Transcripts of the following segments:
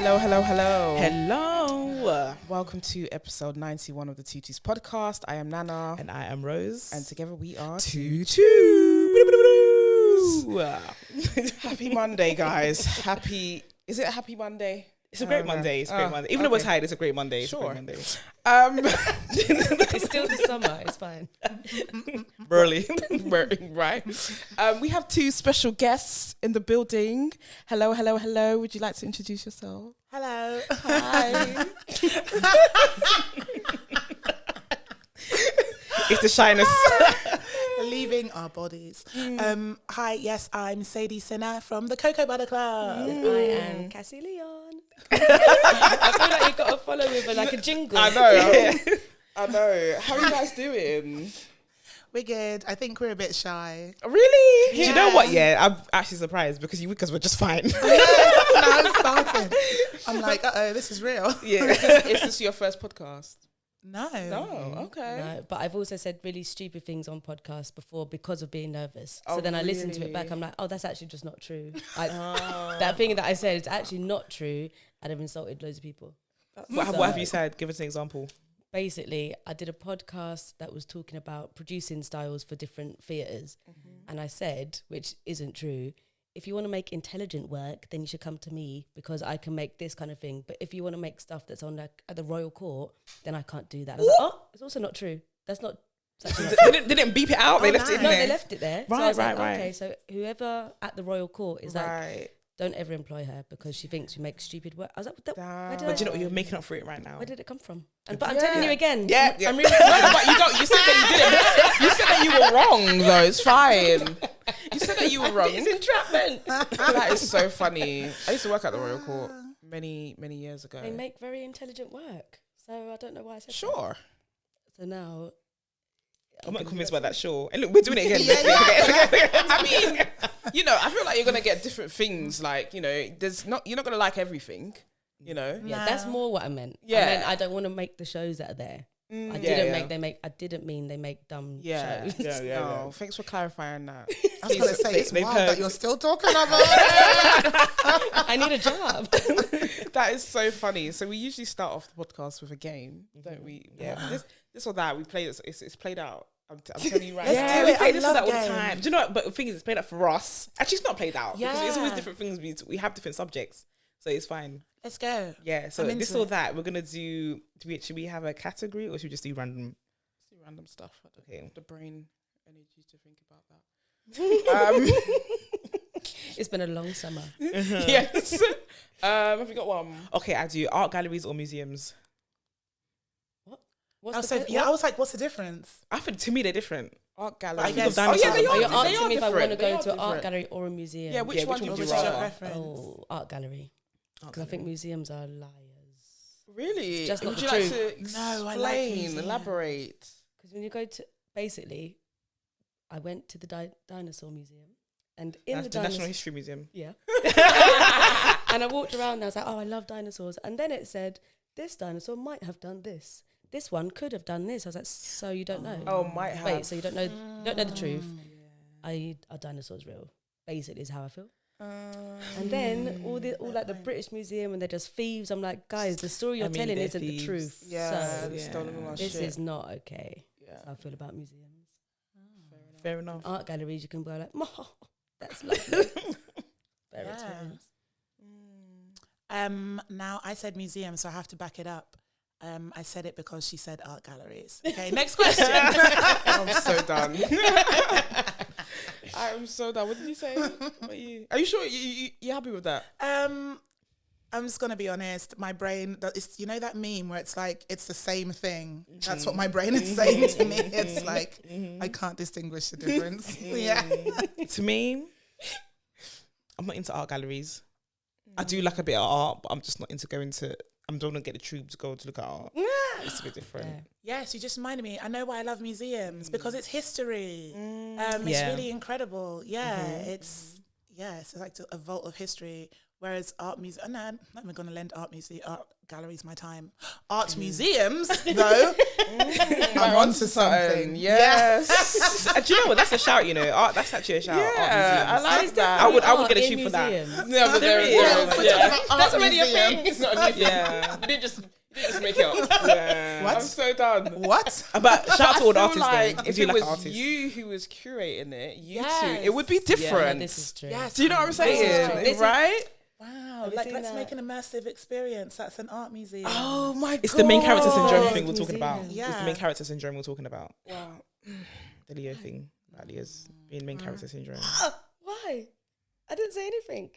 Hello, hello, hello. Hello. Welcome to episode 91 of the Tutus podcast. I am Nana. And I am Rose. And together we are Tutus. Happy Monday, guys. Is it a happy Monday? It's a great Monday. It's a great Monday. Even though we're tired, it's a great Monday. Sure. It's a great Monday. It's still the summer. It's fine. Burly. Right. We have two special guests in the building. Hello, hello, hello. Would you like to introduce yourself? Hello. Hi. It's the shyness. Leaving our bodies. Hi, yes, I'm Sadie Sinner from the Cocoa Butter Club. I am Cassie Leon. I feel like you've got to follow with like a jingle. I know. I know. How are you guys doing? We're good. I think we're a bit shy. Really? Do you know what? Yeah, I'm actually surprised because we're just fine. No, I'm starting. I'm like, this is real. Yeah. Is this your first podcast? No. No. Okay. No, but I've also said really stupid things on podcasts before because of being nervous. Oh, so then I listen to it back. I'm like, oh, that's actually just not true. That thing that I said is actually not true. And I've insulted loads of people. What have you said? Give us an example. Basically, I did a podcast that was talking about producing styles for different theatres. And I said, which isn't true, if you want to make intelligent work, then you should come to me because I can make this kind of thing. But if you want to make stuff that's on like at the Royal Court, then I can't do that. I was like, oh, it's also not true. That's not. They didn't beep it out. They left it in No, there. they left it there. Right, so I was right, like, right. Okay, so whoever at the Royal Court is like, Right. don't ever employ her because she thinks we make stupid work. I was like, where did, But you know what? You're making up for it right now. where did it come from? But I'm telling you again. Yeah. I'm really No, but you don't. You said that you didn't. You said that you were wrong, though. It's fine. You said that you were wrong. It's entrapment. That is so funny. I used to work at the Royal Court many years ago. They make very intelligent work. So I don't know why I said that. Sure. So now I'm not convinced about that, sure. And look, we're doing it again. I mean, you know, I feel like you're gonna get different things. Like, you know, you're not gonna like everything. You know. yeah, that's more what I meant. Yeah. I meant I don't want to make the shows that are there. I didn't mean they make dumb shows. Yeah. Oh, thanks for clarifying that. I was going to say, it's they've wild heard. that you're still talking about it. I need a job. That is so funny. So we usually start off the podcast with a game, don't we? Yeah. This or that. We play this. It's played out. I'm telling you right now. Let's do we it. play I this love all the games. time. Do you know what? But the thing is, it's played out for us. Actually, it's not played out. Because it's always Yeah. different things. We have different subjects. So it's fine. Let's go. Yeah. So I'm this into or it. that, we're going to do should we have a category or should we just do random? Random stuff. I don't Okay. have the brain energy to think about that. It's been a long summer. Yes. Have you got one? Okay, I do art galleries or museums. What's I was like, what's the difference? I think to me they're different. Art I gallery. guess- Oh yeah, they Are you are. They asking are me if I want to different. They go are to an art different. gallery or a museum? Yeah, which one which would one you would you rather? rather? preference? Oh, art gallery. Because I think museums are liars. Really? It's just not Would the you like truth. to No, I like explain, museums. elaborate? Because when you go to, basically, I went to the dinosaur museum. And in the National dinosaur... History Museum. Yeah. And I walked around and I was like, oh, I love dinosaurs. And then it said, this dinosaur might have done this. This one could have done this. I was like, so you don't know? Oh, might have. Wait, so you don't know the truth? Are dinosaurs real? Basically is how I feel. And then all like the British Museum and they're just thieves. I'm like, guys, the story you're telling they're isn't thieves. the truth. Yeah, So they're stolen all our this shit. is not okay. Yeah. That's how I feel about museums. Fair enough. Art galleries, you can go like, that's lovely. Fairy Yeah. tales. Now I said museum, so I have to back it up. I said it because she said art galleries. Okay, next question. I'm so done. I'm so done. What did you say? Are you sure you're happy with that? I'm just gonna be honest. My brain, it's, you know that meme where it's like it's the same thing. That's what my brain is saying to me. It's like I can't distinguish the difference. Yeah. To me, I'm not into art galleries. I do like a bit of art, but I'm just not into going to. I don't want to get the tube to go to look at art. It's a bit different. Yeah. Yes, you just reminded me. I know why I love museums because it's history. It's Yeah. really incredible. Yeah, it's like a vault of history. Whereas art museum, no, I'm not even going to lend art galleries my time. Art museums, though, I'm onto something. Yes. Do you know what? That's a shout. You know, art. That's actually a shout. Yeah, I art like museums. that. I would get a tune for that. No, but there is. That's already a thing. It's not a new Yeah. thing. You didn't just make it up. Yeah. What? I'm so done. What? But shout out to all the I artists. feel like though. if Do it like was an artist. you who was curating it, you Yes. two, it would be Yeah, different. this is true. Yes. Do you know what I'm This is saying? true. This is- Right? Wow, Have you like seen let's that? make an immersive experience. That's an art museum. Oh my god. It's the main character syndrome God. thing we're talking about. Museum. It's the main character syndrome we're talking about. Wow. The Leo thing. Like Leo's being main character syndrome. Why? I didn't say anything.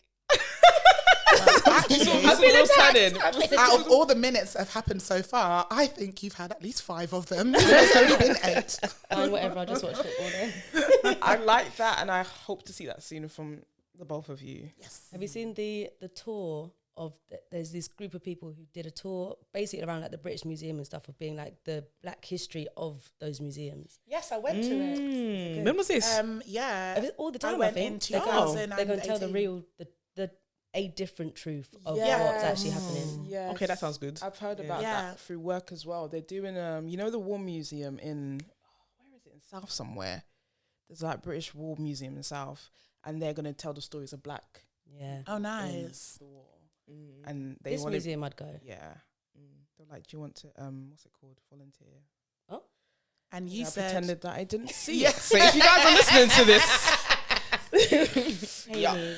Actually, That's what you're saying. out of all the minutes that have happened so far, I think you've had at least 5 of them. There's only been 8. Fine, whatever. I just watched football then. I like that, and I hope to see that soon from the both of you. Yes. Have you seen the tour of? There's this group of people who did a tour basically around like the British Museum and stuff of being like the Black history of those museums. Yes, I went to it. When was this? Yeah. All the I time, I went think. in They're going 2018. to tell the real, a different truth of Yes. what's actually happening. Yes. Okay, that sounds good. I've heard Yeah. about Yeah. that through work as well. They're doing you know, the War Museum in where is it, in South somewhere? There's like British War Museum in South, and they're gonna tell the stories of Black Yeah. Oh, in nice. the war, and they This want museum I'd go. yeah. They're like, do you want to what's it called, volunteer? And you Yeah, I said, pretended that I didn't see Yeah. it. So if you guys are listening to this, Haley.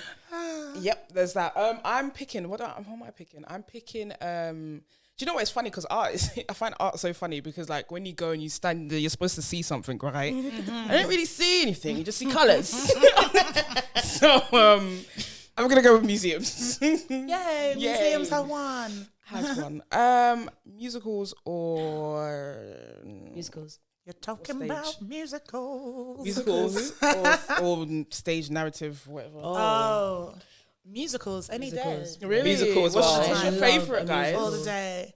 yep, there's that. I'm picking. What am I picking? I'm picking. Do you know what? It's funny because art is. I find art so funny because like when you go and you stand there, you're supposed to see something, right? I don't really see anything. You just see colours. So I'm gonna go with museums. yay, museums have won. Has one. Musicals or Musicals. You're talking stage? about musicals. musicals or stage narrative, whatever. Oh, musicals any Musicals. day. Really? Musical as What's well. your I love favorite, a guys? All the day.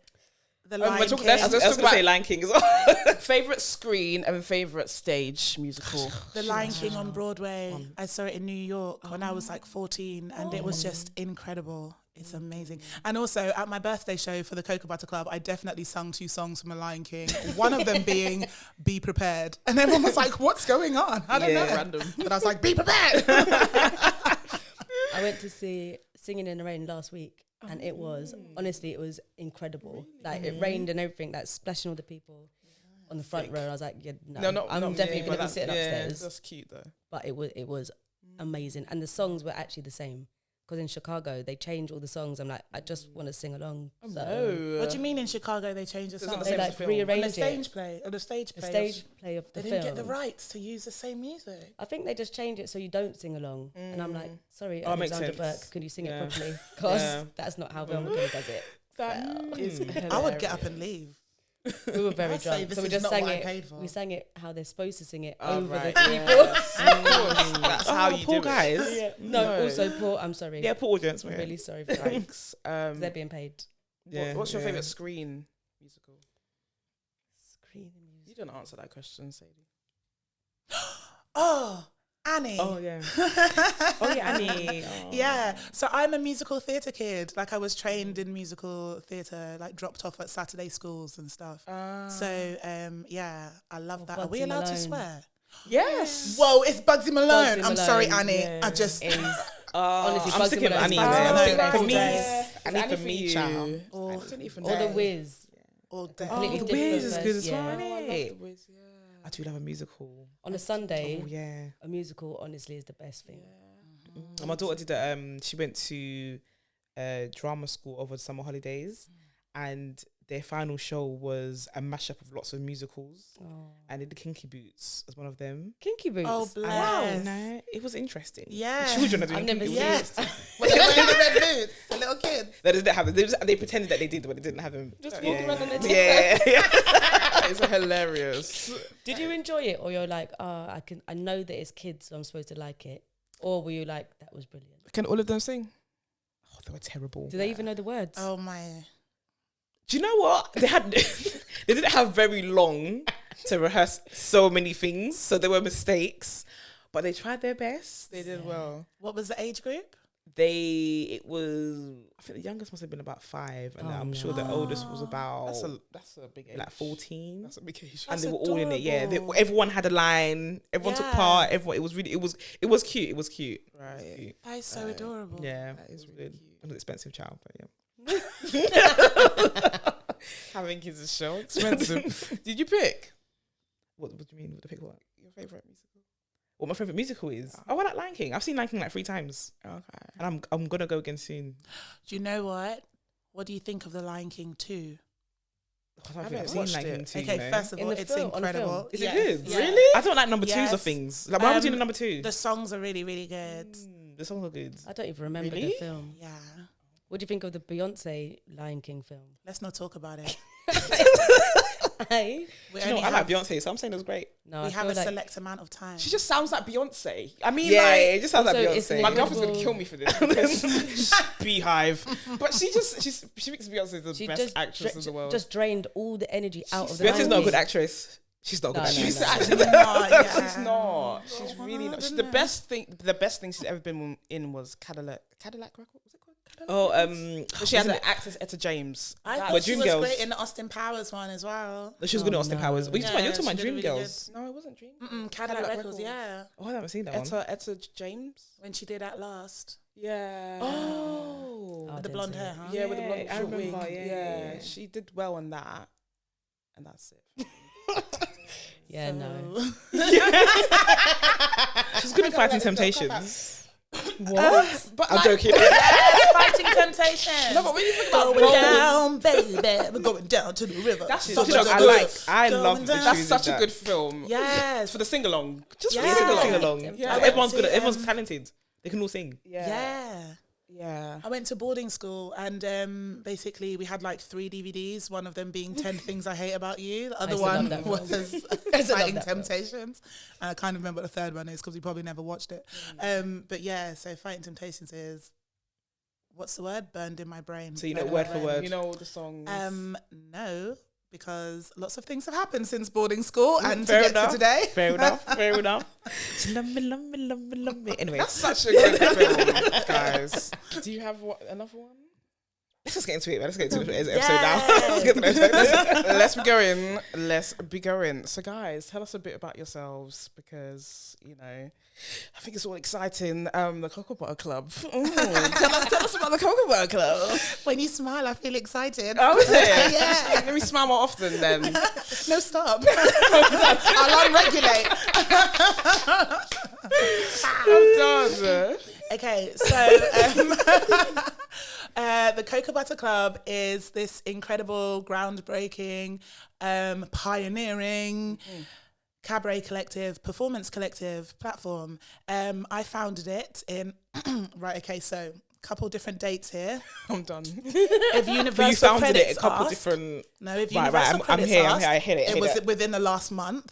The we're Lion talking- King. let's I was talk going to say about- Lion King as well. Favorite screen and favorite stage musical. The Lion King on Broadway. I saw it in New York when I was like 14, and it was just incredible. It's amazing. And also at my birthday show for the Cocoa Butter Club, I definitely sung 2 songs from The Lion King. One of them being "Be Prepared," and everyone was like, "What's going on?" I don't know. Random. But I was like, "Be prepared." I went to see Singing in the Rain last week, and it was honestly, it was incredible. Like it rained and everything, like splashing all the people on the front row. And I was like, yeah, no, I'm not definitely me, going to but be sitting upstairs. That's cute though. But it was amazing, and the songs were actually the same. Because in Chicago they change all the songs. I'm like, I just want to sing along. So What do you mean in Chicago they changed the It's not song? the they same as like the film. On the rearrange stage it. play, or the stage The play. stage play of the They film. didn't get the rights to use the same music. I think they just change it so you don't sing along. And I'm like, sorry, Oh, makes Alexandra sense. Burke, could you sing Yeah. it properly? Because Yeah. that's not how Velma Kelly does it. That is hilarious. I would get up and leave. We were very I'd say drunk, this so we is just not sang what I it. paid for. We sang it how they're supposed to sing it Oh, over right, the people. yes. Of course. That's how you poor do guys. it. Yeah. No, No. also poor. I'm sorry. Yeah, poor audience. I'm Man. really sorry for that. Thanks. They're being paid. Yeah, What's your yeah. favorite screen musical? Screaming You music. didn't answer that question, Sadie. Oh, Annie. Oh yeah. Oh yeah, Annie. Oh. Yeah, so I'm a musical theatre kid. Like I was trained in musical theatre, like dropped off at Saturday schools and stuff. So yeah, I love that. Are we Bugsy allowed to Malone. swear? Yes. Whoa, it's Bugsy Malone. Bugsy I'm sorry, Malone, Annie. yeah. I just Honestly, I'm Bugsy sticking with Malone's Annie. Bugsy man. Malone For all me, day. Annie for me, child. all, I didn't even Or the know. Wiz. all day. Completely The different Wiz is good as version, well, yeah. Oh, I love innit? the Wiz, yeah. I do love a musical. On a Sunday, Oh yeah. a musical honestly is the best thing. And my daughter did she went to drama school over the summer holidays, and their final show was a mashup of lots of musicals, and did the Kinky Boots as one of them. Kinky Boots. Oh, And, bless. no, it was interesting. Yeah. Children are doing I've never Kinky seen Boots. it. Well, they wear the red boots, the little kids. They didn't have them. They pretended that they did, but they didn't have them. Just walk around on their Yeah. It's hilarious. Did you enjoy it, or you're like, I know that it's kids, so I'm supposed to like it, or were you like, that was brilliant? Can all of them sing? Oh, they were terrible. Do they even know the words? Oh my. Do you know what they had? They didn't have very long to rehearse so many things, so there were mistakes, but they tried their best. They did well. What was the age group? it was, I think the youngest must have been about 5, and I'm sure the oldest was about That's a big age. like 14. That's a big age. And they were all in it. Yeah, everyone had a line. Everyone took part. Everyone. It was really. It was cute. It was cute. Right. It was cute. That is so adorable. Yeah, That is really good. cute. It was an expensive child, but yeah. Having kids is so expensive. Did you pick What do you mean with the pick? What? your favorite musical? What my favorite musical is? Oh, I like Lion King. I've seen Lion King like 3 times, Okay. and I'm gonna go again soon. Do you know what? What do you think of The Lion King 2? I don't think haven't I've seen watched Lion King it. 2. Okay, you know? first of In all, the it's film- on the incredible. film. Is Yes. it good? Yeah. Really? I don't like number 2s Yes. of things. Like, why would you do number 2? The songs are really, really good. The songs are good. I don't even remember Really? the film. Yeah. What do you think of the Beyonce Lion King film? Let's not talk about it. Hey, We Do you know, only I like have, Beyonce, so I'm saying it was great. no, we I have feel a like select amount of time. She just sounds like Beyonce. I mean, Yeah, like, it just sounds like also, it's Beyonce. my girlfriend's gonna Incredible. kill me for this. Because Beehive. But she thinks Beyonce is the she best actress in the world. just drained all the energy out of the Beyonce's Lion not a King. good actress. She's not a good No, no, actress. no. She's actually not, yeah. She's not. She's really not. The best thing she's ever been in was Cadillac Record. Was it called Cadillac? Oh, But she had wasn't an actress, Etta James. I That- thought But she was Dreamgirls. great in the Austin Powers one as well. she was good in Oh, Austin no. Powers. You're Yeah, talking about she did really Dreamgirls. No, it wasn't Dream. Cadillac Cadillac Records, Records. yeah. Oh, I haven't seen that one. Etta James. When she did At Last. Yeah. Oh. I With the didn't blonde see hair, it. huh? Yeah, with the blonde I short remember, wig. yeah. She did well on that, and that's it. Yeah, no. She's good in Fighting Temptations. What? But I'm like, joking. Fighting Temptation. No, but when you think about Going roles, down, baby. We're going down to the river. That's You such know, a good. I Going love the down. That's tunes such in a that. good film. Yes. For the sing along. Just for Yeah. the sing Sing along. along. Yeah. Everyone's good. See, Everyone's talented. They can all sing. Yeah. Yeah. I went to boarding school and basically we had like 3 DVDs, one of them being 10 Things I Hate About You. The other used to love one that film. was love Fighting that film. Temptations. And I can't remember what the third one is because we probably never watched it. But yeah, so Fighting Temptations is, what's the word? Burned in my brain. So you know Burned in word my for brain. word. You know all the songs. No, because lots of things have happened since boarding school and Fair to get enough. to today. Fair enough. Fair enough. Love me, love me, love me, love me. Anyway, That's such a good film, guys. Do you have another one? let's just get into it. Man. Let's get into the episode now. Let's get to the episode. Let's be going. Let's be going. So, guys, tell us a bit about yourselves because, you know, I think it's all exciting. The Cocoa Butter Club. Tell us about the Cocoa Butter Club. When you smile, I feel excited. Oh, is it? Yeah. Let me smile more often then. No, stop. I'll unregulate. I'm done. Okay, so the Cocoa Butter Club is this incredible, groundbreaking, pioneering cabaret collective, performance collective platform. I founded it in, right, okay, so couple different dates here. I'm done. If So you Universal founded it Credits a couple asked, different. no, if Right, Universal I'm Credits here. asked, I hit it. it was within the last month.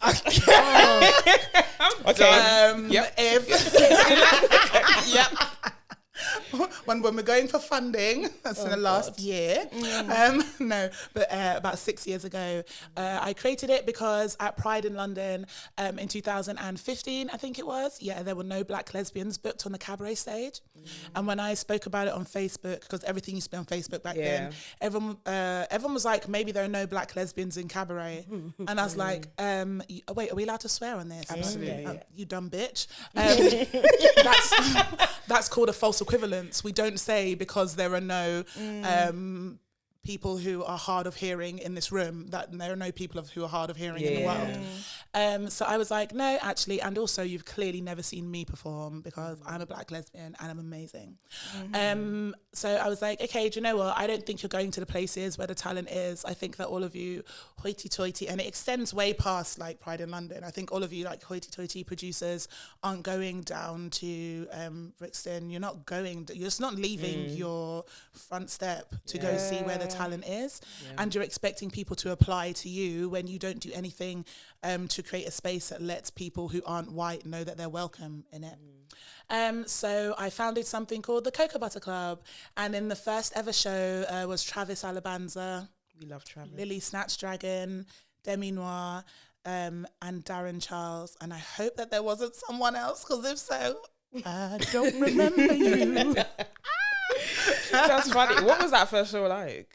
Okay. Yep. If when we're going for funding, that's in the last year. No, but about 6 years ago, I created it because at Pride in London in 2015, I think it was, there were no black lesbians booked on the cabaret stage. And when I spoke about it on Facebook, because everything used to be on Facebook back then, everyone was like, maybe there are no black lesbians in cabaret. And I was like, wait, are we allowed to swear on this? Absolutely. You dumb bitch. That's called a false equivalence. We don't say because there are no people who are hard of hearing in this room that there are no people who are hard of hearing in the world. So I was like, no, actually, and also you've clearly never seen me perform because I'm a black lesbian and I'm amazing. So I was like, okay, do you know what? I don't think you're going to the places where the talent is. I think that all of you hoity-toity, and it extends way past like Pride in London. I think all of you like hoity-toity producers aren't going down to Brixton. You're just not leaving your front step to go see where the talent is. And you're expecting people to apply to you when you don't do anything to create a space that lets people who aren't white know that they're welcome in it. So I founded something called the Cocoa Butter Club. And in the first ever show was Travis Alabanza, We love Travis. Lily Snatch Dragon, Demi Noir, and Darren Charles. And I hope that there wasn't someone else, because if so, I don't remember you. That's funny. What was that first show like?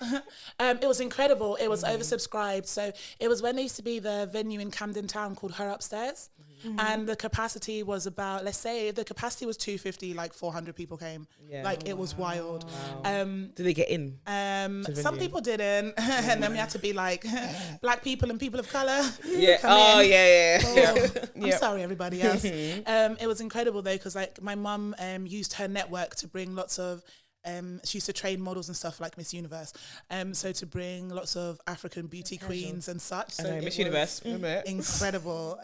It was incredible. It was oversubscribed. So it was when there used to be the venue in Camden Town called Her Upstairs. And the capacity was about, let's say the capacity was 250, like 400 people came. Yeah. Like it was wild. Did they get in? Some people didn't. And then we had to be like, black people and people of colour. Yeah. come in. Yeah. I'm sorry, everybody else. It was incredible though, because like my mum used her network to bring lots of she used to train models and stuff like Miss Universe. So to bring lots of African beauty queens and such. So I know, Miss Universe. Incredible.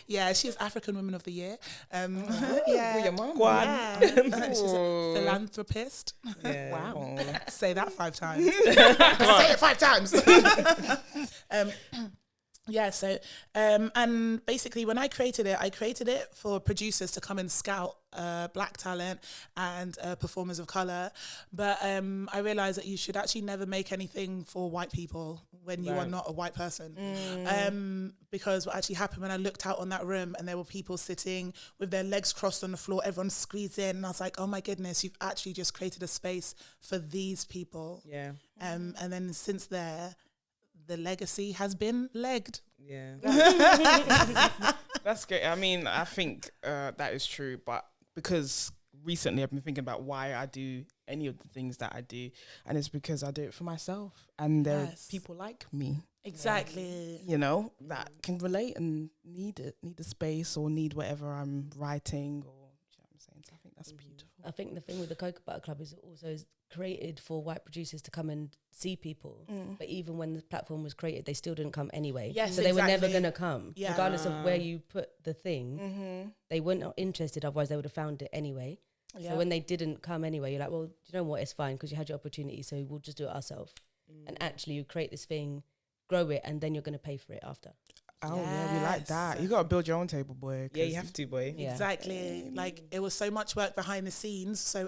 Yeah, she is African Woman of the Year. Yeah. Your mom? Yeah. She's a philanthropist. Yeah. Wow. Say that 5 times. Say it 5 times. Yeah, so and basically when I created it for producers to come and scout black talent and performers of color, but I realized that you should actually never make anything for white people when you are not a white person. Because what actually happened when I looked out on that room and there were people sitting with their legs crossed on the floor, everyone squeezed in, and I was like, oh my goodness, you've actually just created a space for these people. Yeah. And then since there, the legacy has been legged. Yeah. That's great. I mean, I think that is true, but because recently I've been thinking about why I do any of the things that I do, and it's because I do it for myself, and there are people like me. Exactly. You know, that can relate and need the space or need whatever I'm writing, or you know what I'm saying. So I think that's beautiful. I think the thing with the Cocoa Butter Club is it also is created for white producers to come and see people. But even when the platform was created, they still didn't come anyway. Yes, so they were never going to come. Yeah. Regardless of where you put the thing, they weren't interested, otherwise they would have found it anyway. Yeah. So when they didn't come anyway, you're like, well, do you know what? It's fine because you had your opportunity, so we'll just do it ourselves. And actually you create this thing, grow it, and then you're going to pay for it after. Oh yeah, we like that. You gotta build your own table, boy. Yeah, you have to, boy. Yeah. Exactly. Like it was so much work behind the scenes. So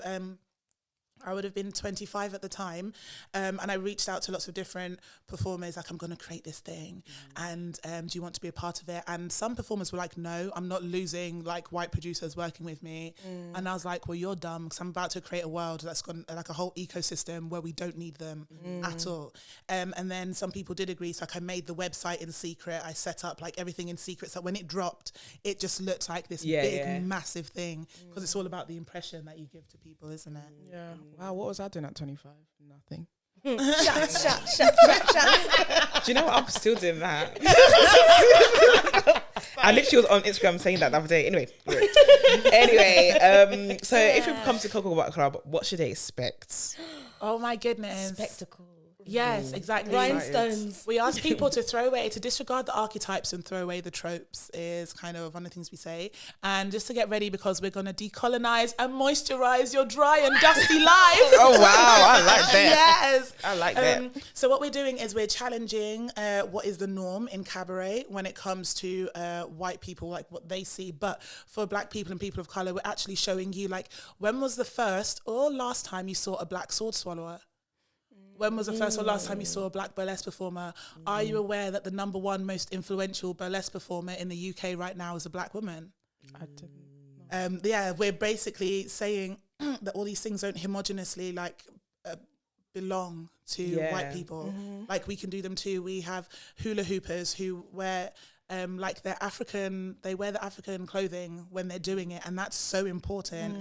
I would have been 25 at the time, and I reached out to lots of different performers, like, I'm going to create this thing, and do you want to be a part of it? And some performers were like, no, I'm not losing like white producers working with me. And I was like, well, you're dumb, because I'm about to create a world that's got like a whole ecosystem where we don't need them at all. And then some people did agree, so like I made the website in secret, I set up like everything in secret, so when it dropped, it just looked like this big, massive thing, because it's all about the impression that you give to people, isn't it? Yeah. Wow, what was I doing at 25? Nothing. Shots. Do you know what? I'm still doing that. I literally was on Instagram saying that the other day. Anyway, so if it comes to Cocoa Butter Club, what should they expect? Oh my goodness. Spectacle. Yes, exactly. Rhinestones. We ask people to disregard the archetypes and throw away the tropes is kind of one of the things we say. And just to get ready, because we're going to decolonize and moisturize your dry and dusty life. Oh, wow. I like that. Yes. I like that. So what we're doing is we're challenging what is the norm in cabaret when it comes to white people, like what they see. But for black people and people of color, we're actually showing you, like, when was the first or last time you saw a black sword swallower? When was the first or last time you saw a black burlesque performer? Are you aware that the number one most influential burlesque performer in the UK right now is a black woman? I didn't know. Yeah, we're basically saying that all these things don't homogeneously like belong to white people. Like we can do them too. We have hula hoopers who wear like they wear the African clothing when they're doing it, and that's so important.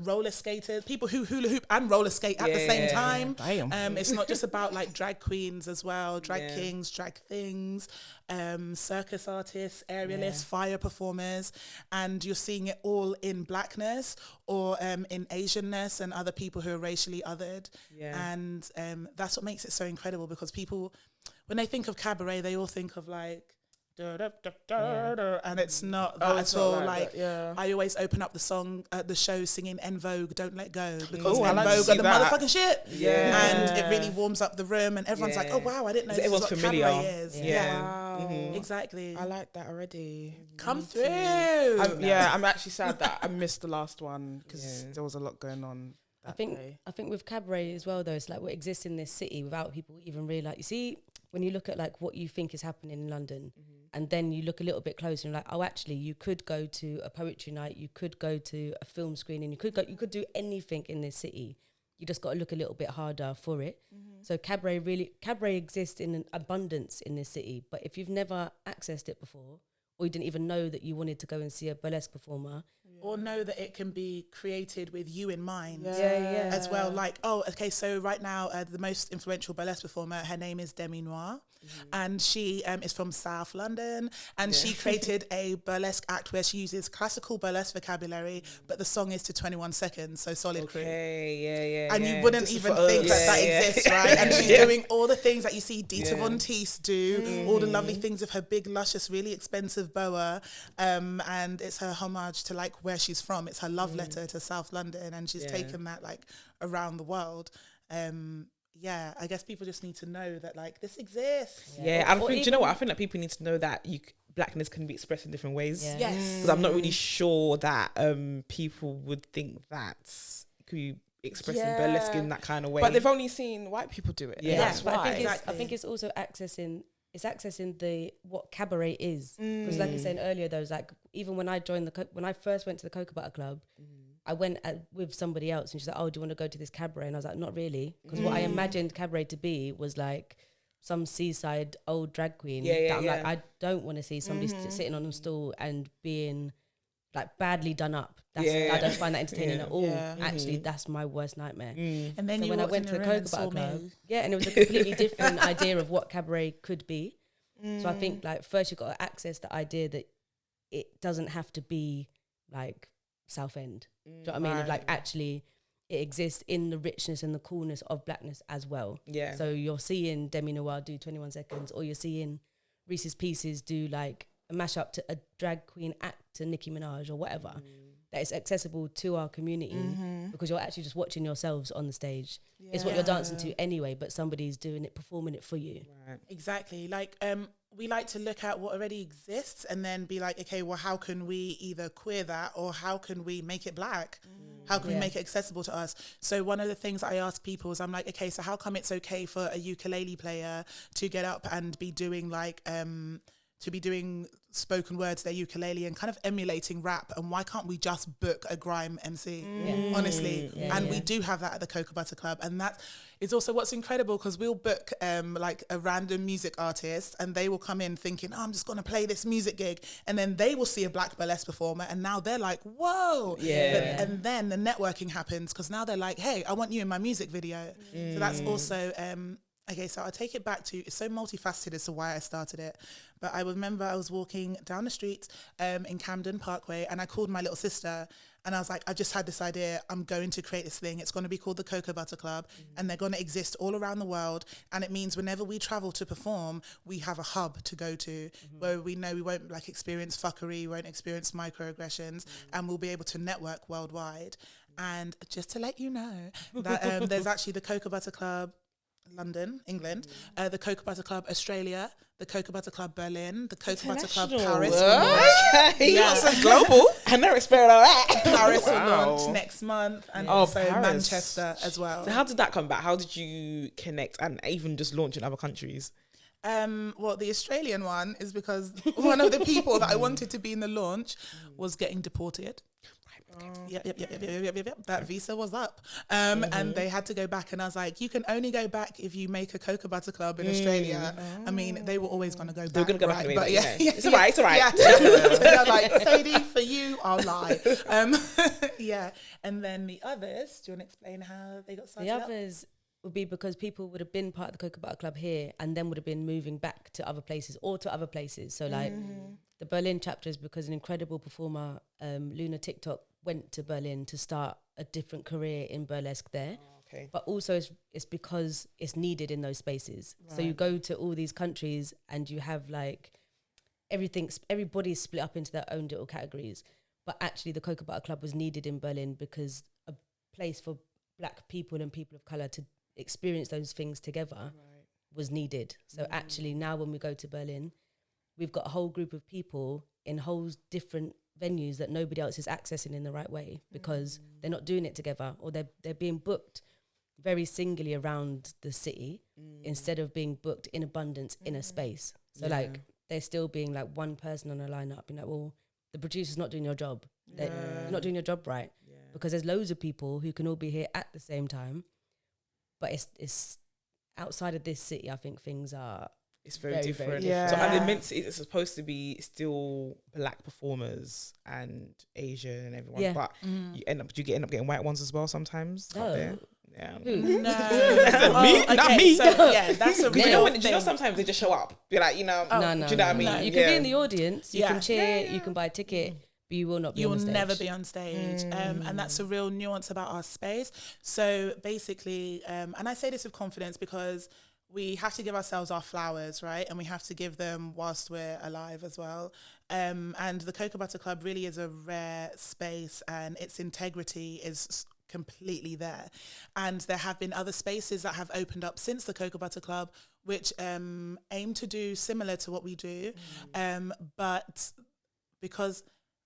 Roller skaters, people who hula hoop and roller skate at the same time. It's not just about like drag queens as well, drag kings, drag things, circus artists, aerialists, fire performers, and you're seeing it all in blackness or in Asianness and other people who are racially othered. And that's what makes it so incredible, because people, when they think of cabaret, they all think of like and it's not that at all. Like I always open up the song, the show singing En Vogue, Don't Let Go, because En Vogue are the motherfucking shit. And it really warms up the room, and everyone's like, oh wow, I didn't know this is what familiar. cabaret is. Wow. Exactly. I like that already. Come through. I'm actually sad that I missed the last one because there was a lot going on. I think with cabaret as well, though, it's like what exists in this city without people even realize. You see, when you look at like what you think is happening in London, And then you look a little bit closer and you're like, oh, actually, you could go to a poetry night, you could go to a film screening, you could do anything in this city. You just got to look a little bit harder for it. So cabaret exists in an abundance in this city. But if you've never accessed it before, or you didn't even know that you wanted to go and see a burlesque performer, or know that it can be created with you in mind as well. Like, oh, okay, so right now the most influential burlesque performer, her name is Demi Noir, and she is from South London, and she created a burlesque act where she uses classical burlesque vocabulary, but the song is to 21 Seconds, so Solid Crew. And you wouldn't even think that exists, right? And she's doing all the things that you see Dita Von Teese do, all the lovely things of her big, luscious, really expensive boa, and it's her homage to like where she's from. It's her love letter to South London, and she's taken that like around the world. I guess people just need to know that like this exists. I think, do you know what? I think that people need to know that blackness can be expressed in different ways. Yes. Because I'm not really sure that people would think that could be expressing burlesque in that kind of way. But they've only seen white people do it. That's but why. I think it's also accessing the what cabaret is. Because like I was saying earlier, though, like even when I joined when I first went to the Cocoa Butter Club, I went with somebody else and she's like, oh, do you want to go to this cabaret? And I was like, not really. Because what I imagined cabaret to be was like some seaside old drag queen. I'm like, I don't want to see somebody sitting on a stool and being like badly done up. I don't find that entertaining at all. Actually, that's my worst nightmare. And then when I went to the Cocoa Butter Club, and it was a completely different idea of what cabaret could be. So I think like first you've got to access the idea that it doesn't have to be like Southend. Do you know what I mean? Of like actually it exists in the richness and the coolness of blackness as well. So you're seeing Demi Noir do 21 Seconds, or you're seeing Reese's Pieces do like a mashup to a drag queen act to Nicki Minaj or whatever. That is accessible to our community because you're actually just watching yourselves on the stage. It's what you're dancing to anyway, but somebody's doing it, performing it for you. Exactly. Like we like to look at what already exists and then be like, okay, well, how can we either queer that, or how can we make it black? How can we make it accessible to us? So one of the things I ask people is I'm like, okay, so how come it's okay for a ukulele player to get up and be doing like to be doing spoken words, their ukulele, and kind of emulating rap, and why can't we just book a grime MC, honestly? We do have that at the Cocoa Butter Club, and that is also what's incredible, because we'll book like a random music artist, and they will come in thinking, oh, I'm just going to play this music gig, and then they will see a black burlesque performer, and now they're like, whoa. And then the networking happens, because now they're like, hey, I want you in my music video. So that's also... okay, so I'll take it back to, it's so multifaceted as to why I started it. But I remember I was walking down the street in Camden Parkway, and I called my little sister, and I was like, I just had this idea. I'm going to create this thing. It's going to be called the Cocoa Butter Club, and they're going to exist all around the world. And it means whenever we travel to perform, we have a hub to go to where we know we won't like experience fuckery, we won't experience microaggressions, and we'll be able to network worldwide. And just to let you know that there's actually the Cocoa Butter Club London, England, the Cocoa Butter Club Australia, the Cocoa Butter Club Berlin, the Cocoa Butter Club Paris. So global. I never experienced all that. Paris will launch next month, and also Manchester as well. So how did that come about? How did you connect and even just launch in other countries? Well, the Australian one is because one of the people that I wanted to be in the launch was getting deported. Yep. That visa was up. And they had to go back, and I was like, you can only go back if you make a Cocoa Butter Club in Australia. I mean, they were always going to go back. They were going to go back anyway, but it's all right. So they're like, Sadie, for you, I'll lie. And then the others, do you want to explain how they got started? The others would be because people would have been part of the Cocoa Butter Club here and then would have been moving back to other places or to other places. So like the Berlin chapter is because an incredible performer, Luna TikTok, went to Berlin to start a different career in burlesque there. But also it's because it's needed in those spaces. So you go to all these countries and you have like everybody's split up into their own little categories. But actually the Cocoa Butter Club was needed in Berlin because a place for black people and people of colour to experience those things together was needed. So actually now when we go to Berlin, we've got a whole group of people in whole different venues that nobody else is accessing in the right way because they're not doing it together, or they're being booked very singly around the city instead of being booked in abundance in a space. So like there still being like one person on a lineup, being like, well, the producer's not doing your job. They're not doing your job right. Yeah. Because there's loads of people who can all be here at the same time. But it's outside of this city, I think things are... It's very different. Yeah. So and it's supposed to be still black performers and Asian and everyone, Yeah. but you end up getting white ones as well sometimes. Up there. Yeah. Who? No. Me? Not me. So, yeah, that's a real You know, sometimes they just show up. Be like, No, do you know what I mean? no. You can be in the audience, you Yeah. can cheer, you can buy a ticket, but you will not be You on will the stage. never be on stage. And that's a real nuance about our space. So basically, and I say this with confidence because we have to give ourselves our flowers, right? And we have to give them whilst we're alive as well. And the Cocoa Butter Club really is a rare space, and its integrity is completely there. And there have been other spaces that have opened up since the Cocoa Butter Club, which aim to do similar to what we do. But because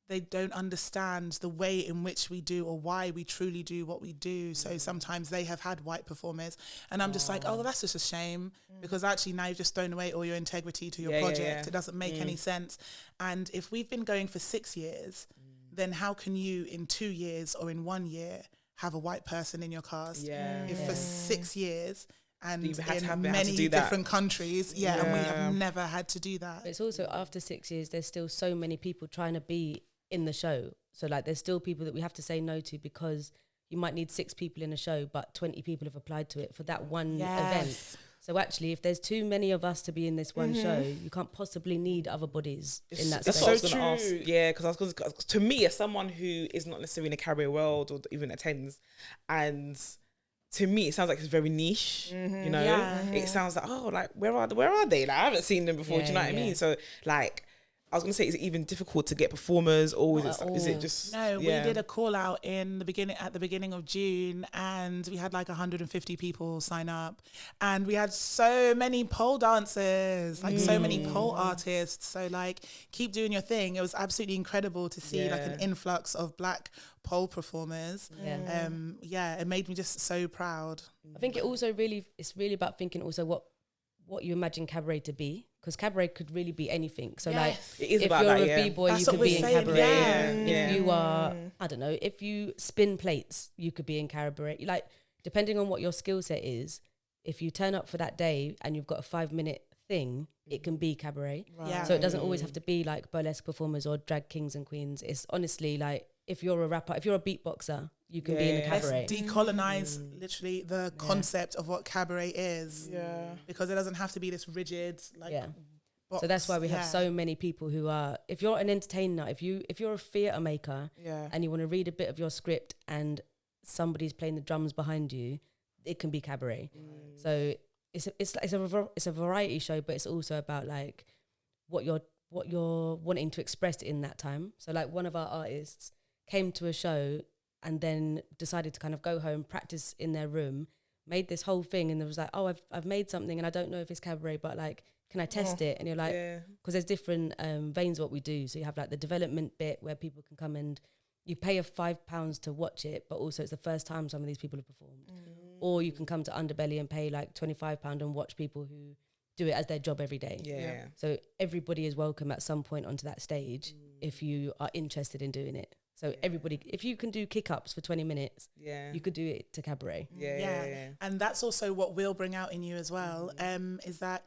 they don't understand the way in which we do or why we truly do what we do. So sometimes they have had white performers and I'm just like, oh, that's just a shame because actually now you've just thrown away all your integrity to your project. It doesn't make any sense. And if we've been going for 6 years, then how can you in 2 years or in 1 year have a white person in your cast? If for 6 years and in many different countries, and we have never had to do that. But it's also after 6 years, there's still so many people trying to be in the show. So like there's still people that we have to say no to because you might need 6 people in a show, but 20 people have applied to it for that one event. So actually, if there's too many of us to be in this one show, you can't possibly need other bodies in that space. That's what I was going to ask. Yeah, because to me, as someone who is not necessarily in a cabaret world or even attends, and to me, it sounds like it's very niche. You know, it sounds like, oh, like where are they? Like I haven't seen them before. Do you know what I mean? So like, I was going to say, is it even difficult to get performers, or is it just... No, we did a call out at the beginning of June, and we had like 150 people sign up, and we had so many pole dancers, like so many pole artists. So like, keep doing your thing. It was absolutely incredible to see like an influx of black pole performers. It made me just so proud. I think it also it's really about thinking also what you imagine cabaret to be, because cabaret could really be anything. So like, it is if about you're that, a b-boy, That's you what could we're be in saying, cabaret. yeah. If you are, I don't know, if you spin plates, you could be in cabaret. Like, depending on what your skill set is, if you turn up for that day and you've got a 5-minute thing, it can be cabaret. Yeah. So it doesn't always have to be like burlesque performers or drag kings and queens. It's honestly like, if you're a rapper, if you're a beatboxer, you can be in a cabaret. Let's decolonize literally the concept of what cabaret is. Because it doesn't have to be this rigid box. So that's why we have so many people who are, if you're an entertainer, if you're a theatre maker and you want to read a bit of your script and somebody's playing the drums behind you, it can be cabaret. So it's a variety show, but it's also about like what you're wanting to express in that time. So like one of our artists came to a show and then decided to kind of go home, practice in their room, made this whole thing, and there was like, oh, I've made something and I don't know if it's cabaret, but like, can I test it? And you're like, because there's different veins what we do. So you have like the development bit where people can come and you pay a £5 to watch it, but also it's the first time some of these people have performed. Or you can come to Underbelly and pay like £25 and watch people who do it as their job every day. So everybody is welcome at some point onto that stage if you are interested in doing it. So everybody, if you can do kick-ups for 20 minutes, you could do it to cabaret. And that's also what we'll bring out in you as well, is that,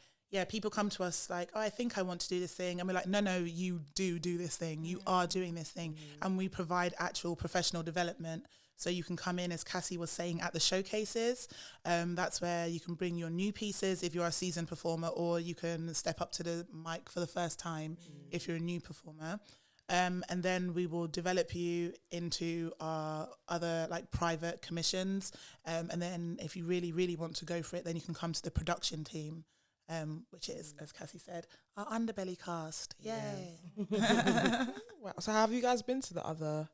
people come to us like, oh, I think I want to do this thing. And we're like, no, you do this thing. You are doing this thing. And we provide actual professional development. So you can come in, as Cassie was saying, at the showcases. That's where you can bring your new pieces if you're a seasoned performer, or you can step up to the mic for the first time if you're a new performer. And then we will develop you into our other like private commissions. And then if you really, really want to go for it, then you can come to the production team, which is, as Cassie said, our Underbelly cast. Yay. Wow. So have you guys been to the other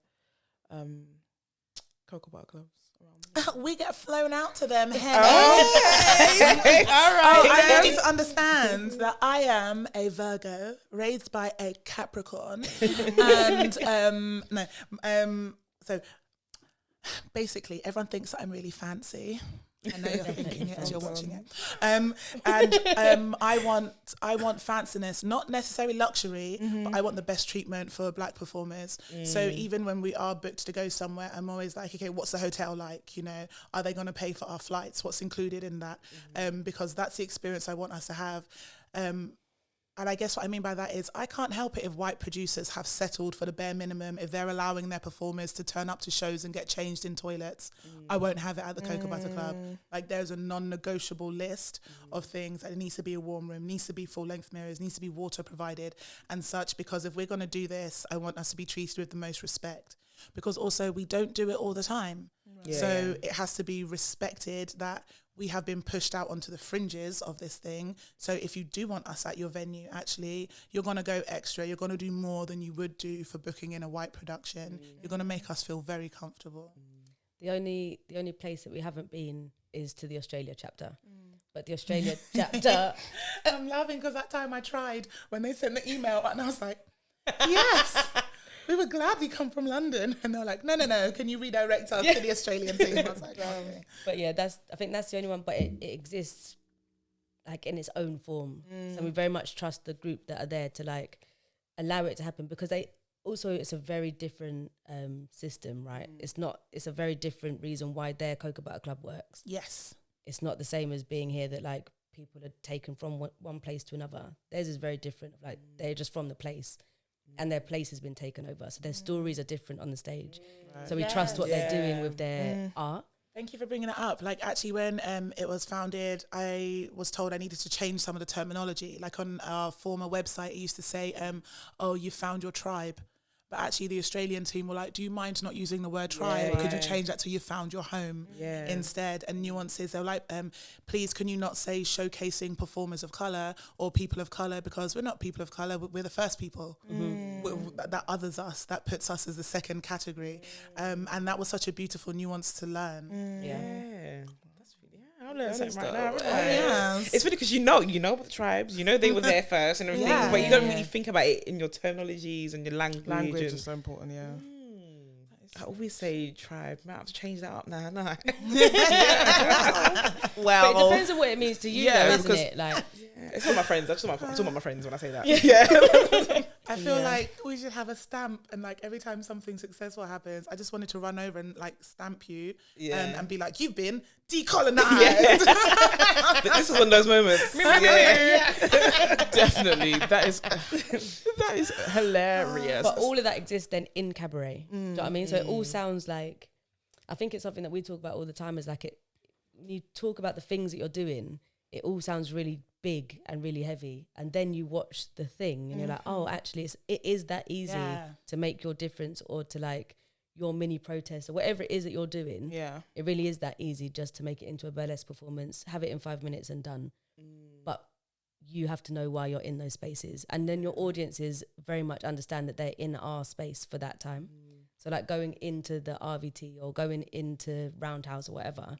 Cocoa Butter clubs around? We get flown out to them. Hey. Okay. All right. I need you to understand that I am a Virgo raised by a Capricorn, and so basically everyone thinks that I'm really fancy. I know you're thinking it as you're watching it. I want fanciness, not necessarily luxury, but I want the best treatment for Black performers. So even when we are booked to go somewhere, I'm always like, okay, what's the hotel like? You know, are they going to pay for our flights? What's included in that? Because that's the experience I want us to have. And I guess what I mean by that is I can't help it if white producers have settled for the bare minimum, if they're allowing their performers to turn up to shows and get changed in toilets. I won't have it at the Cocoa Butter Club. Like, there's a non-negotiable list of things that it needs to be a warm room, needs to be full-length mirrors, needs to be water provided and such, because if we're going to do this, I want us to be treated with the most respect. Because also we don't do it all the time. So it has to be respected that we have been pushed out onto the fringes of this thing. So if you do want us at your venue, actually, you're going to go extra. You're going to do more than you would do for booking in a white production. You're going to make us feel very comfortable. The only place that we haven't been is to the Australia chapter. But the Australia chapter... I'm laughing because that time I tried when they sent the email and I was like, yes, we would gladly come from London. And they're like, no, can you redirect us to the Australian thing? And I was like, okay. But yeah, I think that's the only one, but it exists like in its own form. So we very much trust the group that are there to like allow it to happen, because it's a very different system, right? It's a very different reason why their Cocoa Butter Club works. Yes. It's not the same as being here that like people are taken from one place to another. Theirs is very different. Like they're just from the place. And their place has been taken over. So their stories are different on the stage. Right. So we trust what they're doing with their art. Thank you for bringing it up. Like, actually, when it was founded, I was told I needed to change some of the terminology. Like on our former website, it used to say, oh, you found your tribe. But actually, the Australian team were like, do you mind not using the word tribe? Could you change that to you found your home instead? And nuances, they were like, please, can you not say showcasing performers of colour or people of colour? Because we're not people of colour, we're the first people. That others us, that puts us as the second category. And that was such a beautiful nuance to learn. I'll learn something right now. It's funny because you know about the tribes, they were there first and everything, but you don't really think about it in your terminologies and your language. Language is so important, I always say tribe. I have to change that up now. No. Well, but it depends on what it means to you, though, isn't it? Like, it's all my friends. I'm talking about my friends when I say that. I feel like we should have a stamp, and like every time something successful happens, I just wanted to run over and like stamp you and be like, you've been decolonized. This is one of those moments. Definitely. That is hilarious. But all of that exists then in cabaret. Do you know what I mean? So it all sounds like, I think it's something that we talk about all the time, is like you talk about the things that you're doing, it all sounds really big and really heavy, and then you watch the thing and you're like, oh, actually it is that easy to make your difference, or to like your mini protest or whatever it is that you're doing. It really is that easy just to make it into a burlesque performance, have it in 5 minutes and done. But you have to know why you're in those spaces, and then your audiences very much understand that they're in our space for that time. So like going into the RVT or going into Roundhouse or whatever,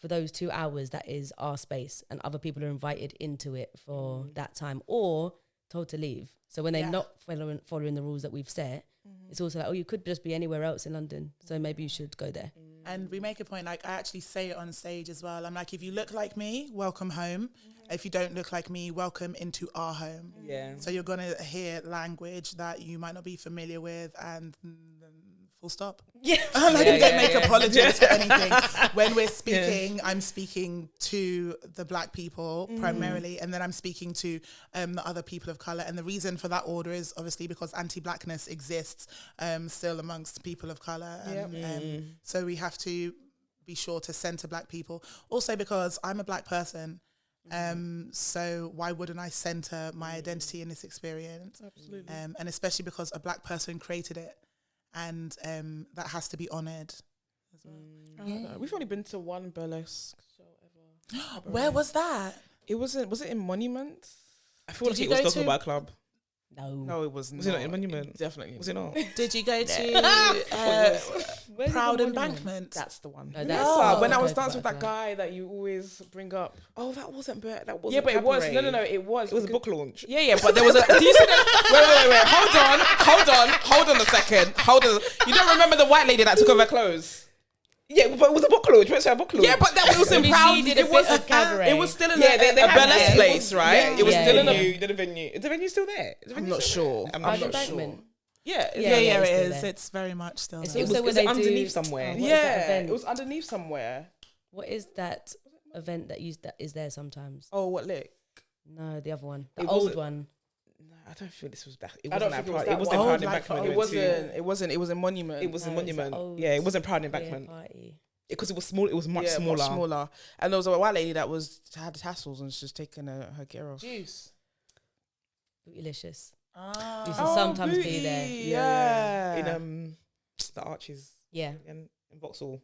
for those 2 hours, that is our space, and other people are invited into it for that time or told to leave. So when they're not following the rules that we've set, it's also like, oh, you could just be anywhere else in London, so maybe you should go there. And we make a point, like I actually say it on stage as well. I'm like, if you look like me, welcome home. If you don't look like me, welcome into our home. So you're going to hear language that you might not be familiar with, and full stop. We don't make apologies for anything. When we're speaking, I'm speaking to the Black people primarily, and then I'm speaking to the other people of colour. And the reason for that order is obviously because anti-Blackness exists still amongst people of colour. So we have to be sure to centre Black people. Also because I'm a Black person. So why wouldn't I centre my identity in this experience? Absolutely. And especially because a Black person created it. And that has to be honoured as well. We've only been to one burlesque show ever. Where was that? Was it in Monument? I feel like it was Cocoa Butter Club. No, it wasn't. Was it not in Monument? Definitely. Was it not? Did you go to Proud Embankment? That's the one. No, when I was dancing with that guy that you always bring up. Oh, that wasn't bad. That was but it was. No, it was. It was a book launch. Yeah, but there was a. Do you see that? Wait. Hold on a second. Hold on. You don't remember the white lady that took off her clothes? Yeah, but it was a book club. It Yeah, but that was in Proud. She did a bit of cabaret. It was still in they a had burlesque that. place, right? Yeah, It was still in a. the venue. Is the venue still there? I'm not sure. I'm By the not embankment. sure. Yeah, Yeah, Yeah, it it's still is. there. It's very much still It's there. also was where they underneath do somewhere. what is that yeah. event? It was underneath somewhere. What is that event that is there sometimes? Oh, what lick? No, the other one, the It old wasn't- one. No, I don't feel this was that. It I don't wasn't think it was that proud. that It wasn't one. proud Old life embankment. for we It went to. wasn't. It was a monument. It was a No, it's the monument. old Yeah, it wasn't proud queer embankment party. because it was small. It was much Yeah, smaller. much smaller. And there was a white lady that had tassels and she's taking her gear off. Juice. Bootylicious. Ah. Used to sometimes be there. Yeah. In the Arches Yeah, in Vauxhall.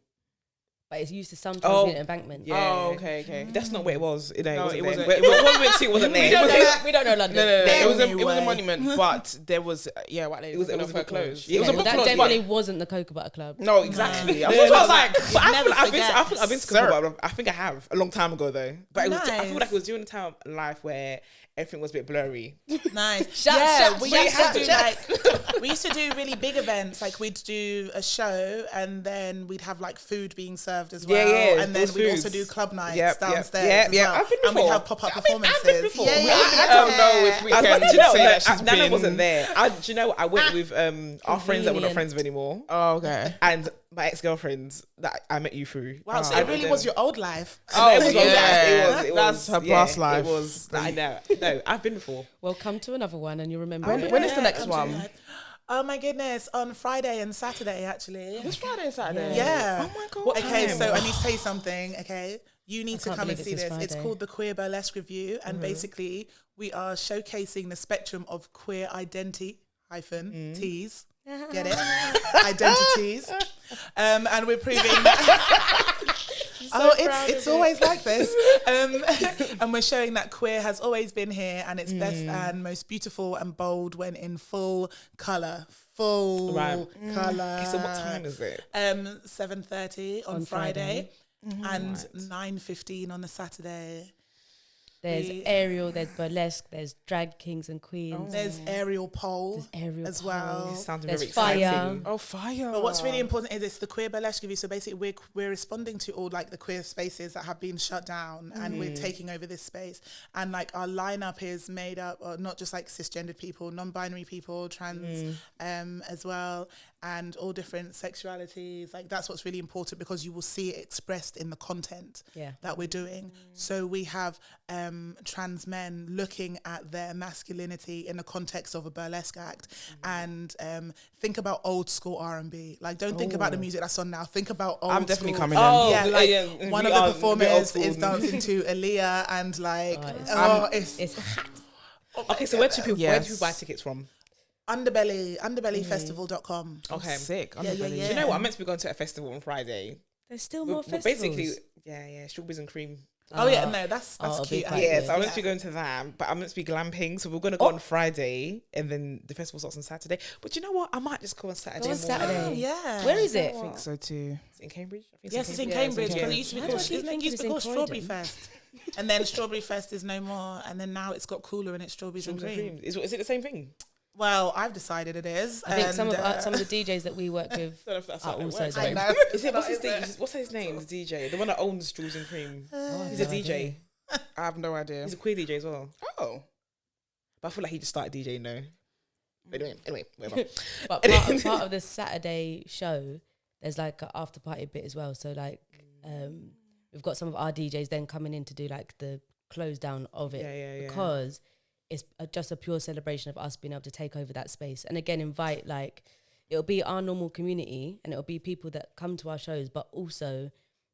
but it's used to sometimes Oh, be an embankment. yeah. Oh, okay. That's not where it was. You know, No, it it wasn't. wasn't. There. What we went to wasn't there. We don't know. We don't know London. No. It was a Anyway. monument, but there was white lady. It was taking a off her book clothes. launch. It was a well, book that launch, definitely but- wasn't the Cocoa Butter Club. No, exactly. No. I I was was like, but I never feel like forget. I've been to Cocoa. I think I have a long time ago though. But it was, I feel Nice. like it was during the time of life where everything was a bit blurry. Nice. Shut, we shut, used shut, to do shut. we used to do really big events. Like we'd do a show and then we'd have like food being served as well. Yeah, And then those we'd foods. also do club nights Yep, downstairs. yep, as yep. well. I've been And we'd before. have pop-up I've been performances. before. Yeah, We- I don't know if we I was can like, do you know, say that no, she's Nana been- wasn't there. Do you know what? I went with our friends that we're not Convenient. friends with anymore, Oh, okay. and my ex-girlfriends that I met you through. Wow, so Oh. it really was your old life. Oh, It was yeah. old life. It was. That's her past life. It was. I know. No, I've been before. Well, come to another one and you remember When- it. when is the next I'm too one? glad. Oh my goodness, on Friday and Saturday actually. This Friday and Saturday. Yeah. Oh my god. What Okay, time? so I need to say something, okay? You need to can't come and believe see it's this. this It's Friday. called the Queer Burlesque Review, and basically we are showcasing the spectrum of queer identity T's. Get it? Identities. And we're proving that. It's always like this. And we're showing that queer has always been here and it's best and most beautiful and bold when in full colour. Full Right. colour. Okay, so what time is it? 7:30 on Friday, and 9:15 on the Saturday. There's We- aerial, there's burlesque, there's drag kings and queens. There's aerial pole There's aerial as pole. well. Sounds There's very fire. exciting. Oh, fire. But what's really important is it's the Queer Burlesque Review. So basically, we're responding to all like the queer spaces that have been shut down, and we're taking over this space. And like our lineup is made up of not just like cisgendered people, non-binary people, trans as well, and all different sexualities. Like that's what's really important because you will see it expressed in the content Yeah. that we're doing. So we have trans men looking at their masculinity in the context of a burlesque act, and think about old school R&B. Like don't think about the music that's on now. Think about old I'm definitely school. coming in. Oh, Yeah, like yeah, one we of the are a bit old performers school. is dancing to Aaliyah and like It's Okay, so where do people Yes. buy tickets from? underbellyfestival.com. Okay. Sick. Yeah, yeah, Do yeah. you know what? I'm meant to be going to a festival on Friday. there's still more Well, festivals. basically, yeah, strawberries and cream. Oh yeah, no, that's it'll be cute. quite Yeah, good. so I'm meant to be going to that, but I'm meant to be glamping. So we're going to go on Friday, and then the festival starts on Saturday. But you know what? I might just go on Saturday. Go on morning. Saturday. Oh, yeah. Where is it? I think so too. Is it in Cambridge? I think Yes, it's in Yeah, Cambridge. Because Cambridge. it used to be Why called, do I keep it thinking used to be it's called in Strawberry Croydon? Fest. And then Strawberry Fest is no more. And then now it's got cooler and it's strawberries and Strawberries and cream. cream. Is it the same thing? Well, I've decided it is. I think some of and, some of the DJs that we work with I don't know if that's are how it also works. the I know. Is it what's his name? The DJ, the one that owns Strawberries and Cream. He's a DJ. I have no idea. He's a queer DJ as well. Oh. But I feel like he just started DJing though. Anyway, whatever. But part of the Saturday show, there's like an after party bit as well. So like, we've got some of our DJs then coming in to do like the close down of it, Yeah. because it's just a pure celebration of us being able to take over that space. And again, invite like, it'll be our normal community and it'll be people that come to our shows, but also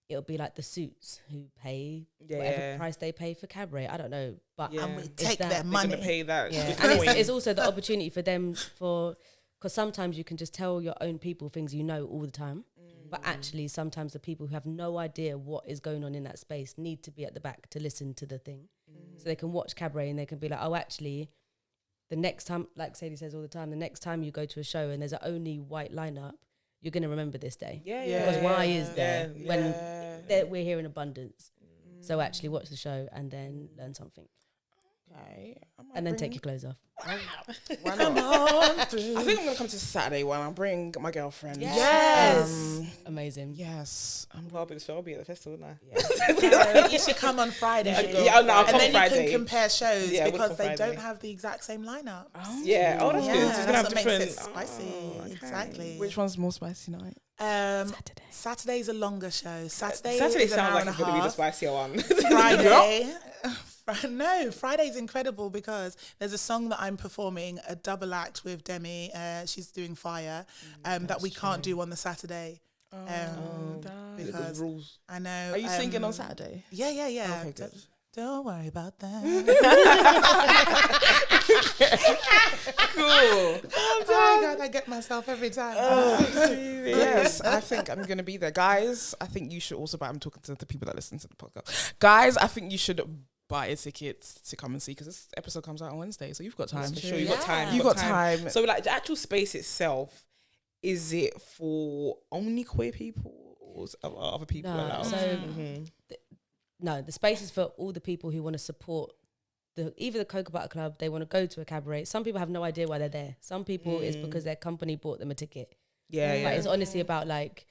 it'll be like the suits who pay whatever price they pay for cabaret. I don't know, but and we it's take that- their They're money. gonna pay that. yeah, good and it's, coin. it's also the opportunity for them because sometimes you can just tell your own people things you know all the time, but actually sometimes the people who have no idea what is going on in that space need to be at the back to listen to the thing, so they can watch cabaret and they can be like, oh, actually, the next time, like Sadie says all the time, the next time you go to a show and there's an only white lineup, you're gonna remember this day. Because why is there when we're here in abundance? So actually watch the show and then learn something. Okay. And then take your clothes off. Why not? I think I'm gonna come to Saturday one. I'll bring my girlfriend. Yes. Amazing. Yes. I'll be at the festival now. So you should come on Friday. I'll come and then Friday. you can compare shows Yeah, we'll because come they Friday. don't have the exact same lineup. That's good. It's gonna that's have what makes different. it spicy. Okay. Exactly. Which one's more spicy night? Saturday's a longer show. Saturday Saturday is an sounds hour like and it's a gonna be the half. spicier one. Friday. No, Friday's incredible because there's a song that I'm performing, a double act with Demi. She's doing Fire, that we can't do on the Saturday. Because rules. I know. Are you singing on Saturday? Yeah. Okay, good. Don't worry about that. Cool. Oh my God, I get myself every time. Yes, I think I'm gonna be there, guys. I think you should also buy. I'm talking to the people that listen to the podcast, guys. I think you should buy a ticket to come and see because this episode comes out on Wednesday, so you've got time. For sure, you've got time. You got time. So, like, the actual space itself, is it for only queer people or are other people No, allowed? so no, the space is for all the people who want to support either the Cocoa Butter Club, they want to go to a cabaret. Some people have no idea why they're there. Some people it's because their company bought them a ticket. Yeah. It's honestly about like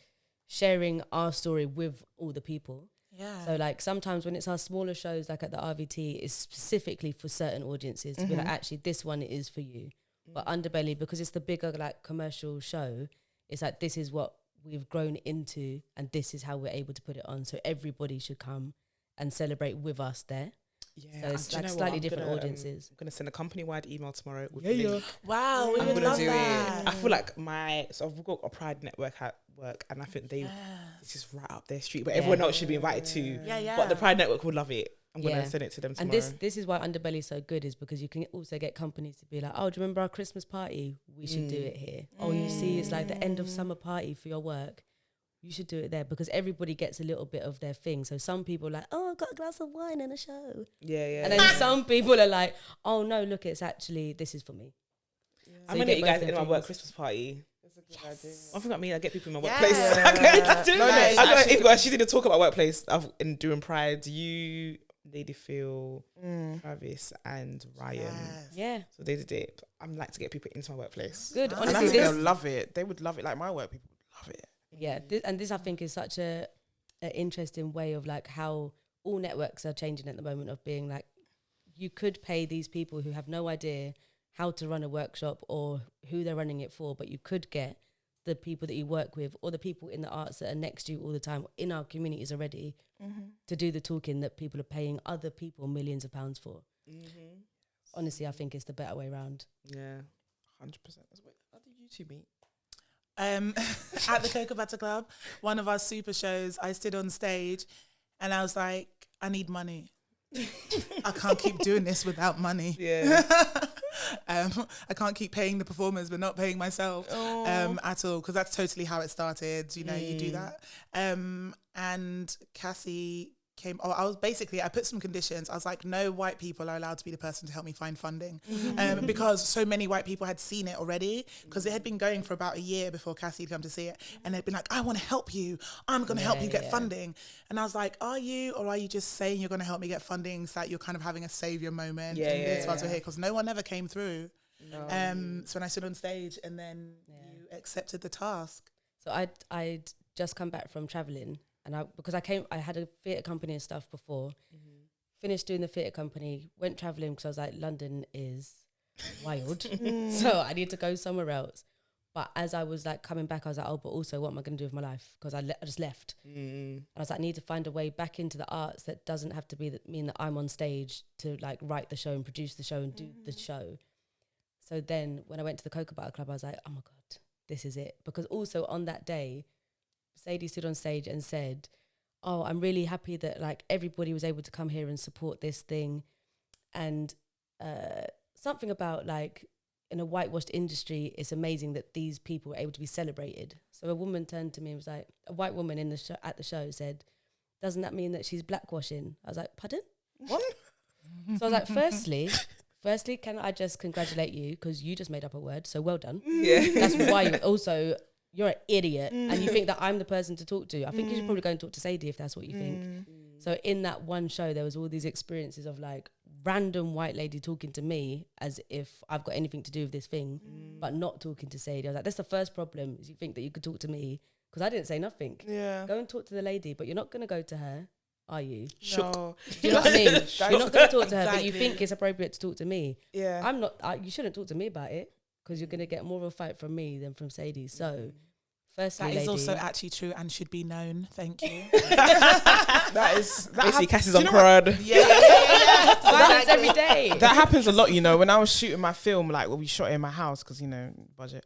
sharing our story with all the people. Yeah. So like sometimes when it's our smaller shows, like at the RVT, it's specifically for certain audiences to be like, actually, this one is for you. But Underbelly, because it's the bigger like commercial show, it's like this is what we've grown into, and this is how we're able to put it on. So everybody should come and celebrate with us there. Yeah, So it's like slightly different audiences. I'm gonna send a company-wide email tomorrow with a link. Wow, we I'm would gonna love do that. it. I feel like we've got a Pride network at work, and I think it's just right up their street. But everyone else should be invited too. Yeah. But the Pride network would love it. I'm gonna Yeah. send it to them And tomorrow. this is why Underbelly is so good, is because you can also get companies to be like, oh, do you remember our Christmas party? We should do it here. Oh, you see, it's like the end of summer party for your work. You should do it there, because everybody gets a little bit of their thing. So some people are like, oh, I've got a glass of wine and a show. Yeah. And then some people are like, oh, no, look, it's actually, this is for me. I'm you gonna get get you both guys their in my things. work Christmas party. That's a good idea. I think I get people in my Yeah. workplace. If she didn't talk about workplace in doing Pride, you, Lady Phil, Travis, and Ryan. Yeah. So they did it. I'm like to get people into my workplace. Good. And I Honestly, think this, they'll love it. They would love it. Like my work people would love it. yeah, this I think is such an interesting way of like how all networks are changing at the moment, of being like, you could pay these people who have no idea how to run a workshop or who they're running it for, but you could get the people that you work with or the people in the arts that are next to you all the time in our communities already to do the talking that people are paying other people millions of pounds for. Honestly, I think it's the better way around. Yeah. 100%. How did you two meet? At the Cocoa Butter Club, one of our super shows, I stood on stage and I was like, I need money. I can't keep doing this without money. Yeah. I can't keep paying the performers but not paying myself at all, because that's totally how it started. You know, you do that. And Cassie came. I put some conditions. I was like, no white people are allowed to be the person to help me find funding, because so many white people had seen it already, because it had been going for about a year before Cassie had come to see it, and they'd been like, I want to help you. I'm going to help you get funding. And I was like, are you just saying you're going to help me get funding so that you're kind of having a savior moment? As far as we're here, because no one ever came through. So when I stood on stage, and then you accepted the task. So I'd just come back from traveling, and I had a theatre company and stuff before. Finished doing the theatre company, went traveling because I was like, London is wild, so I need to go somewhere else. But as I was like coming back, I was like, oh, but also what am I going to do with my life? Because I just left. And I was like, I need to find a way back into the arts that doesn't have to mean that I'm on stage to like write the show and produce the show and do the show. So then when I went to the Cocoa Butter Club, I was like, oh my God, this is it. Because also on that day, Sadie stood on stage and said, oh, I'm really happy that like everybody was able to come here and support this thing. And something about like in a whitewashed industry, it's amazing that these people were able to be celebrated. So a woman turned to me and was like, a white woman at the show said, doesn't that mean that she's blackwashing? I was like, pardon? What? So I was like, Firstly, can I just congratulate you, because you just made up a word, so well done. Yeah. That's why you're an idiot and you think that I'm the person to talk to. I think you should probably go and talk to Sadie if that's what you think. So in that one show, there was all these experiences of like random white lady talking to me as if I've got anything to do with this thing, but not talking to Sadie. I was like, that's the first problem, is you think that you could talk to me because I didn't say nothing. Yeah. Go and talk to the lady, but you're not going to go to her, are you? No. Do you know what I mean? You're not going to talk to her, but you Exactly. think it's appropriate to talk to me. Yeah. I'm not. You shouldn't talk to me about it because you're going to get more of a fight from me than from Sadie. So, firstly, That is lady, also actually true and should be known. Thank you. That Basically, Cassie's do on you know what? crud. Yeah. violence every day. That happens a lot, you know. When I was shooting my film, like when we shot it in my house, because you know, budget.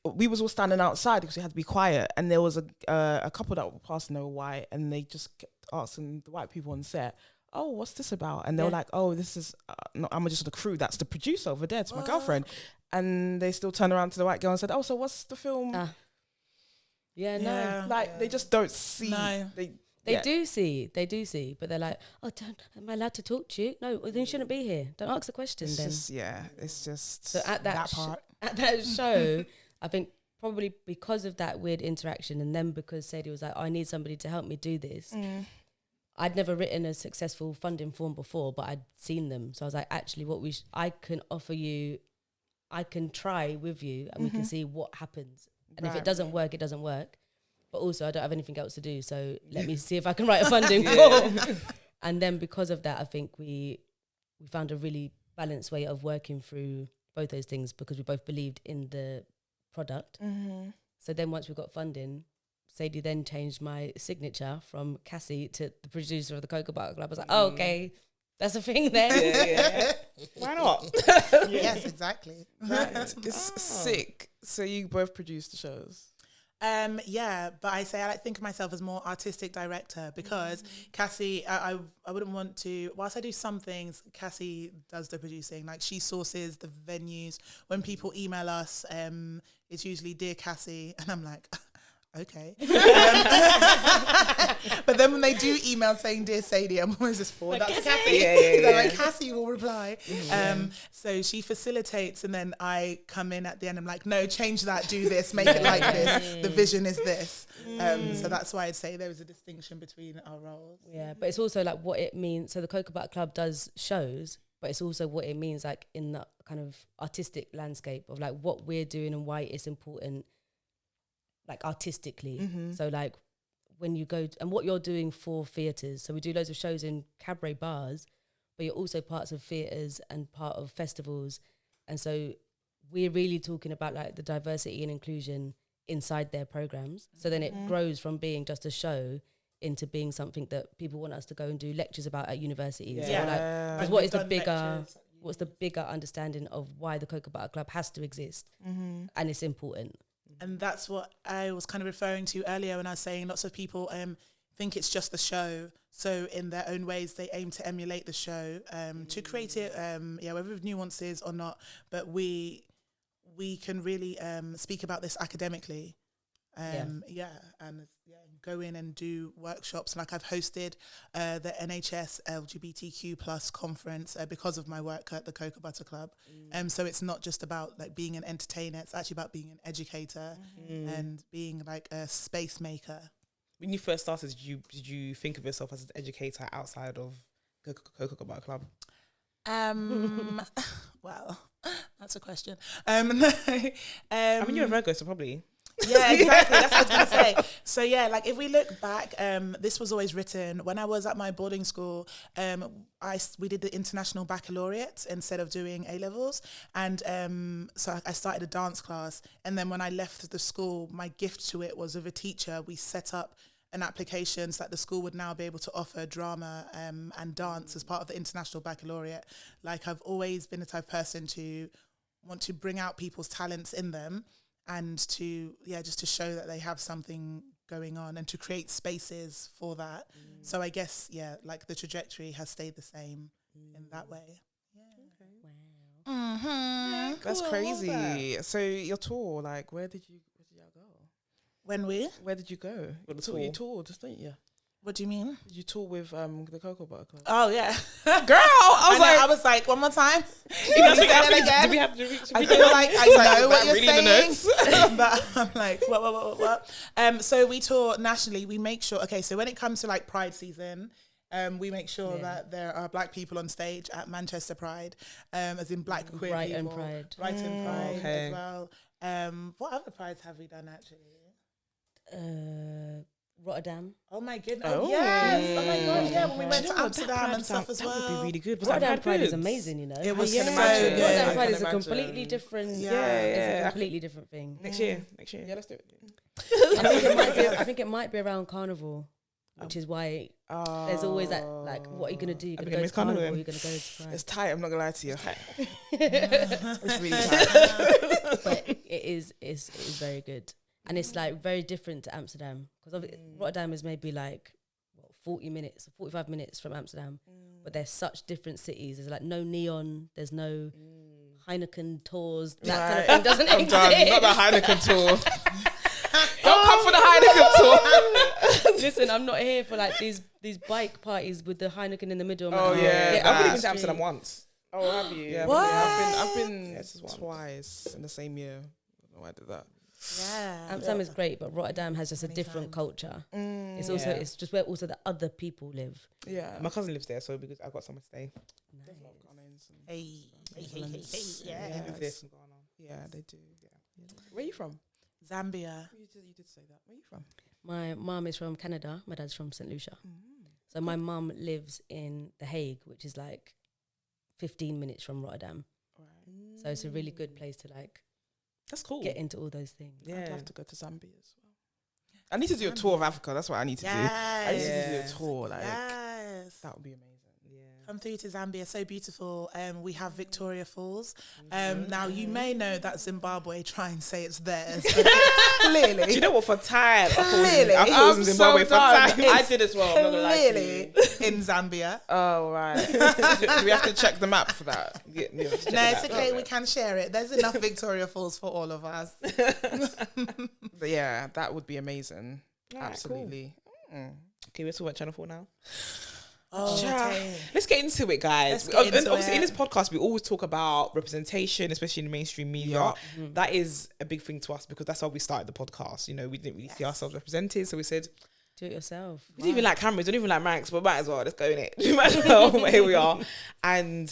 We was all standing outside because we had to be quiet, and there was a couple that were passing, they were white, and they just kept asking the white people on set, "Oh, what's this about?" And they were like, "Oh, this is no, I'm just the crew. That's the producer over there. It's my girlfriend." And they still turned around to the white girl and said, "Oh, so what's the film?" Yeah, no. Yeah. Like they just don't see. No. They do see, but they're like, "Oh, am I allowed to talk to you? No, well, then you shouldn't be here. Don't ask the question It's then." just it's just So at that part. at that show, I think probably because of that weird interaction, and then because Sadie was like, "I need somebody to help me do this." I'd never written a successful funding form before, but I'd seen them. So I was like, actually, I can offer you, I can try with you, and we can see what happens. And if it doesn't work, it doesn't work. But also, I don't have anything else to do, so let me see if I can write a funding form. And then because of that, I think we found a really balanced way of working through both those things because we both believed in the product. So then once we got funding, Sadie then changed my signature from Cassie to the producer of the Cocoa Butter Club. I was like, oh, okay, that's a thing then. Why not? Yes, exactly. It's sick. So you both produced the shows. Yeah, but I think of myself as more artistic director because Cassie, I wouldn't want to, whilst I do some things, Cassie does the producing. Like she sources the venues. When people email us, it's usually Dear Cassie, and I'm like, okay. But then when they do email saying Dear Sadie, I'm always just forward that to Cassie. They're like, Cassie will reply. So she facilitates, and then I come in at the end. I'm like, no, change that, do this, make it like this. The vision is this. So that's why I'd say there is a distinction between our roles. Yeah, but it's also like what it means. So the Cocoa Butter Club does shows, but it's also what it means like in that kind of artistic landscape of like what we're doing and why it's important, like artistically. So like when you go and what you're doing for theatres. So we do loads of shows in cabaret bars, but you're also parts of theatres and part of festivals. And so we're really talking about like the diversity and inclusion inside their programs. So then it grows from being just a show into being something that people want us to go and do lectures about at universities. Yeah. Or like, 'cause Like what we've is the done bigger, lectures. what's the bigger understanding of why the Cocoa Butter Club has to exist? And it's important. And that's what I was kind of referring to earlier when I was saying lots of people think it's just the show. So in their own ways, they aim to emulate the show to create it, whether with nuances or not. But we can really speak about this academically. And go in and do workshops. Like I've hosted the NHS LGBTQ plus conference because of my work at the Cocoa Butter Club. So it's not just about like being an entertainer, it's actually about being an educator and being like a space maker. When you first started, did you think of yourself as an educator outside of Cocoa Butter Club? Well, that's a question. I mean, you're a Virgo, so probably. Yeah, exactly. That's what I was going to say. So yeah, like if we look back, this was always written when I was at my boarding school. We did the international baccalaureate instead of doing A levels, and so I started a dance class. And then when I left the school, my gift to it was with a teacher. We set up an application so that the school would now be able to offer drama and dance as part of the international baccalaureate. Like I've always been the type of person to want to bring out people's talents in them. And to, just to show that they have something going on and to create spaces for that. So I guess, like the trajectory has stayed the same in that way. Wow. That's crazy. So your tour, like, where did y'all go? Where did you go? You toured, didn't you? What do you mean? Did you tour with the Cocoa Butter Club? Oh, yeah. Girl, I was like, one more time. Do we have to I feel like I know what you're reading the saying, but I'm like, what? So we tour nationally. We make sure, so when it comes to like Pride season, We make sure that there are black people on stage at Manchester Pride, as in black queer Brighton people. Pride. Brighton Pride as well. What other prides have we done actually? Rotterdam. Oh my goodness! Oh yes! Oh my god! Yeah, when we went to Amsterdam and stuff as well. That would be really good. Rotterdam Pride is amazing, you know. It was so so good. good. Rotterdam Pride I is can a completely imagine. different. Yeah. It's a completely different thing. Next year. Yeah, let's do it. I think it might be around Carnival, which is why there's always that, like, what are you going to do? You're going to go to Carnival or you're going to go to Pride? It's tight. I'm not gonna lie to you. It's really tight. But it's very good. And it's like very different to Amsterdam, because Rotterdam is maybe like 40 minutes, 45 minutes from Amsterdam, but they're such different cities. There's like no neon, there's no Heineken tours, that kind of thing doesn't I'm exist. done. Not the Heineken tour. Don't come for the Heineken tour. Listen, I'm not here for like these bike parties with the Heineken in the middle. Oh, yeah. I've only been to Amsterdam once. Oh, have you? Yeah, What? I've been Yes, once. twice in the same year. I don't know why I did that. Yeah. Amsterdam is great, but Rotterdam has just a different culture. It's also it's just where also the other people live. Yeah. My cousin lives there, so because I've got somewhere to stay. Hey. Yeah, he lives there from Ghana. Yeah, they do. Yeah. Where are you from? Zambia. You did say that. Where are you from? My mum is from Canada. My dad's from St. Lucia. So my mum lives in The Hague, which is like 15 minutes from Rotterdam. Right. So it's a really good place to like That's cool. get into all those things. Yeah. I'd love to go to Zambia as well. I need to do a tour of Africa. That's what I need to do. I need to do a tour. Like Yes. that would be amazing. Come through to Zambia, so beautiful. We have Victoria Falls. Now you may know that Zimbabwe try and say it's theirs, but clearly, Do you know what? For time, Clearly. I thought it was in Zimbabwe for time. I did as well. I'm not gonna lie to clearly you. in Zambia. Oh right. Do we have to check the map for that? Yeah, No, it's okay. We can share it. There's enough Victoria Falls for all of us. But yeah, that would be amazing. Alright, Absolutely. Okay, we're talking about Channel 4 now. Oh, okay. Let's get into it, guys. Let's get into Obviously, it. in this podcast, we always talk about representation, especially in the mainstream media. That is a big thing to us because that's how we started the podcast. You know, we didn't really see ourselves represented, so we said, Do it yourself. we didn't even like cameras, don't even like mics, but might as well, let's go in it. Might as well, but here we are. And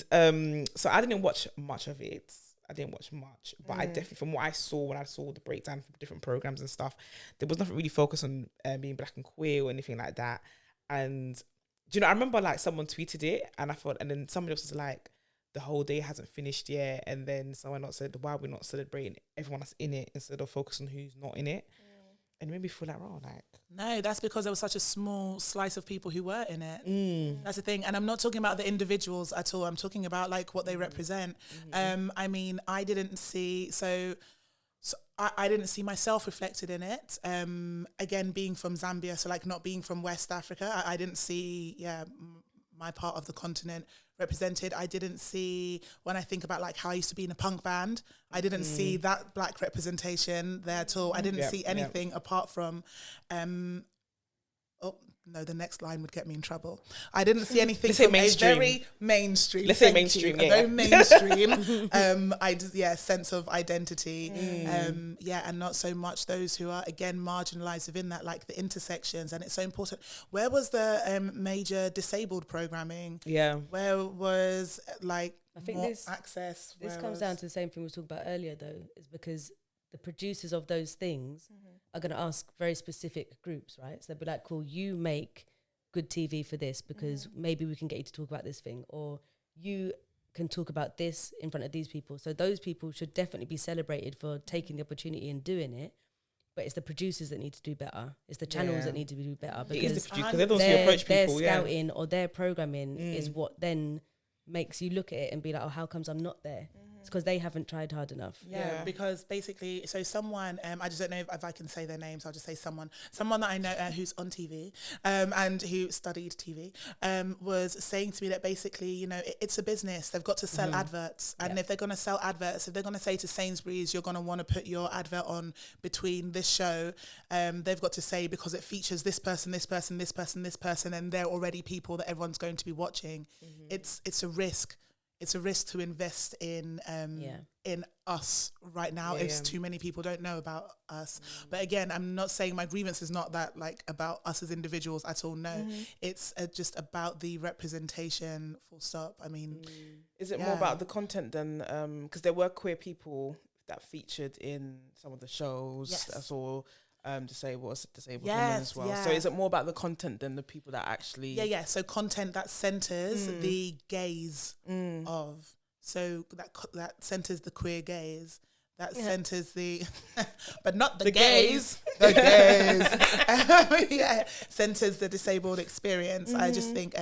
so I didn't watch much of it. I didn't watch much, but I definitely, from what I saw when I saw the breakdown from different programs and stuff, there was nothing really focused on being black and queer or anything like that. And do you know, I remember like someone tweeted it and I thought, and then somebody else was like, the whole day hasn't finished yet. And then someone else said, why are we not celebrating everyone that's in it instead of focusing on who's not in it? And it made me feel like, oh, like. No, that's because there was such a small slice of people who were in it. That's the thing. And I'm not talking about the individuals at all. I'm talking about like what they represent. I mean, I didn't see, so I didn't see myself reflected in it. Again, being from Zambia, so like not being from West Africa, I didn't see, my part of the continent represented. I didn't see, when I think about like how I used to be in a punk band, I didn't see that black representation there at all. I didn't see anything apart from, no, the next line would get me in trouble. I didn't see anything Let's say from mainstream. a very mainstream. Let's say thank mainstream, you, yeah. a very mainstream. I just sense of identity. And not so much those who are again marginalised within that, like the intersections. And it's so important. Where was the major disabled programming? Yeah. Where was like I think more this access? This Where comes was- down to the same thing we were talking about earlier, though, is because the producers of those things are going to ask very specific groups, right? So they'll be like, cool, you make good TV for this because maybe we can get you to talk about this thing, or you can talk about this in front of these people. So those people should definitely be celebrated for taking the opportunity and doing it. But it's the producers that need to do better. It's the channels that need to do better It is because the producer, because they're the ones who approach their people. scouting or their programming is what then makes you look at it and be like, oh, how comes I'm not there? It's because they haven't tried hard enough. Yeah, because basically, so someone, I just don't know if I can say their names, I'll just say someone that I know who's on TV and who studied TV was saying to me that basically, you know, it's a business. They've got to sell adverts. And if they're going to sell adverts, if they're going to say to Sainsbury's, you're going to want to put your advert on between this show, they've got to say because it features this person, this person, this person, this person, and they're already people that everyone's going to be watching. It's a risk. it's a risk to invest in us right now if too many people don't know about us. But again, I'm not saying my grievance is not that like about us as individuals at all. No, it's just about the representation, full stop. I mean, is it more about the content than because there were queer people that featured in some of the shows? Yes. That's all. Disabled women as well. So is it more about the content than the people that actually? So content that centers the gaze of. So that centers the queer gaze. That centers the, but not the gaze. The gaze. Centers the disabled experience. I just think.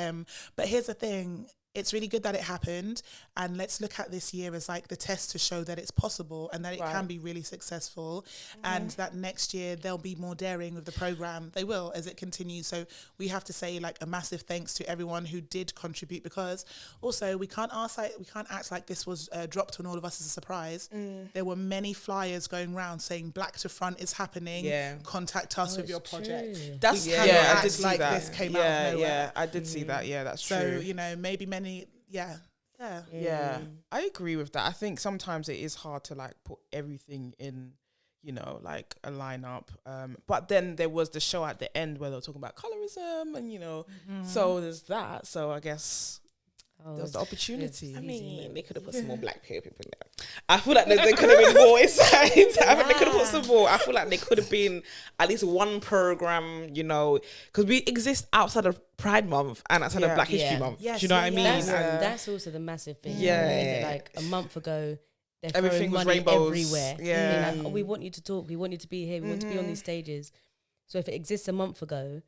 But here's the thing. It's really good that it happened, and let's look at this year as like the test to show that it's possible and that it can be really successful, and that next year they'll be more daring with the program. They will, as it continues. So we have to say like a massive thanks to everyone who did contribute, because also we can't act like this was dropped on all of us as a surprise. There were many flyers going around saying Black to Front is happening. Contact us with your project. True. That's I did see like that. This came out of nowhere. Yeah, I did see that. Yeah, that's true. So maybe many. Yeah. I agree with that. I think sometimes it is hard to like put everything in, like a lineup. But then there was the show at the end where they were talking about colorism, and so there's that. So I guess there's the opportunity. I mean, they could have put some more Black people in there. I feel like they could have been more inside. I think they could have put some more. I feel like they could have been at least one program, because we exist outside of Pride Month and outside of Black History Month. Yes, do you know what I mean? That's also the massive thing. Yeah. Is it like a month ago, they're everything throwing was money rainbows. everywhere. Yeah. Like, we want you to talk. We want you to be here. We want to be on these stages. So if it exists a month ago,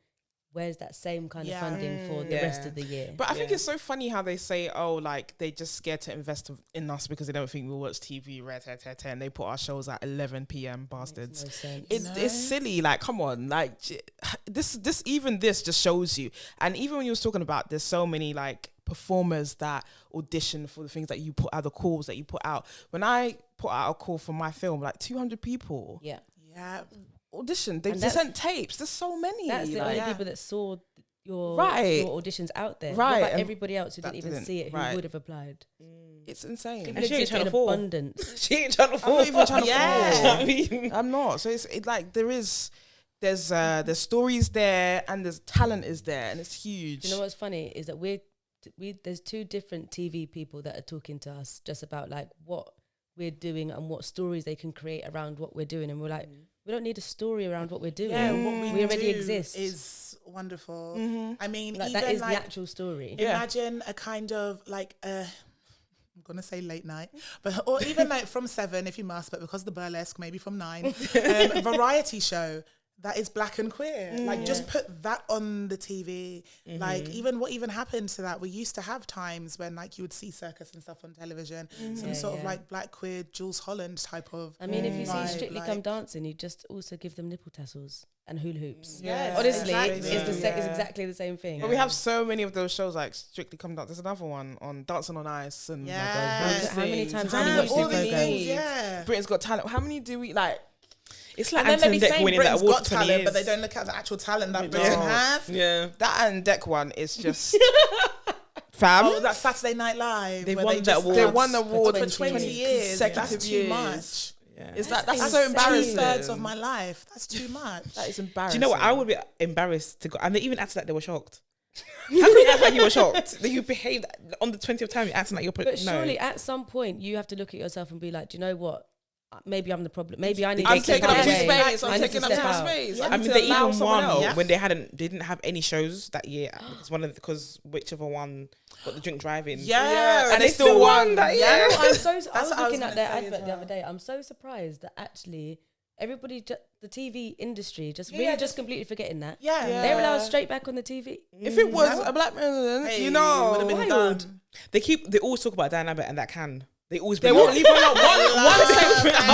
where's that same kind of funding for the rest of the year? But I think it's so funny how they say, like they just scared to invest in us because they don't think we'll watch TV, and they put our shows at 11 p.m. bastards. Makes no sense. It's silly. Like, come on, like this just shows you. And even when you was talking about, there's so many like performers that audition for the things that you put out, the calls that you put out. When I put out a call for my film, like 200 people. Yeah. Audition. They sent tapes. There's so many. That's the only people that saw your auditions out there. Right. What about everybody else who didn't even see it, who would have applied? It's insane. People exist in abundance. She ain't Channel 4. I'm not even Channel 4. I mean, I'm not. So it's like there's stories there and there's talent is there and it's huge. You know what's funny is that there's two different TV people that are talking to us just about like what we're doing and what stories they can create around what we're doing, and we're like, we don't need a story around what we're doing. Yeah, what we already exist. Is wonderful. I mean, like, even that is like, the actual story. Imagine a kind of like I'm gonna say late night, or even like from 7 if you must, but because the burlesque maybe from 9, variety show that is Black and queer. Like just put that on the TV. Like even what even happened to that? We used to have times when like you would see circus and stuff on television. Some sort of like Black queer Jules Holland type of. I mean, if you see Strictly Come Dancing, you just also give them nipple tassels and hula hoops. Honestly, it's exactly the same thing. But we have so many of those shows like Strictly Come Dancing. There's another one on Dancing on Ice and how many times have you watched all the these program? things, Britain's Got Talent. How many do we like? it's like and then they Anton be Deck saying winning that Britain's award got for 20 talent, years. but they don't look at the actual talent that Britain has. Yeah. That and Deck one is just fam. Oh, that's Saturday Night Live. They where won that award. They won the award for 20 years. consecutive That's years. too much. Yeah. Is that's so embarrassing? 2/3 of my life. That's too much. That is Do embarrassing. you know what? I would be embarrassed to go, and they even acted like they were shocked. How could you act like you were shocked? That you behaved on the 20th time, you're acting like you're. But surely, at some point, you have to look at yourself and be like, do you know what? Maybe I'm the problem. Maybe I need I'm to step taking up out too of the way. space. I I'm need taking to up step too out. space. I mean, need to they allow even someone won else. when they didn't have any shows that year because whichever one got the drink driving. Yeah, and they still won that year. I know, I was what I was looking at gonna their say advert as the well. other day. I'm so surprised that actually everybody, the TV industry, just Yeah, just completely forgetting that. Yeah. They're allowed straight back on the TV. If it was a black man, Hey, you it know, would have been wild. done. They always talk about Diane Abbott and that can. They always they bring won't up. leave her alone.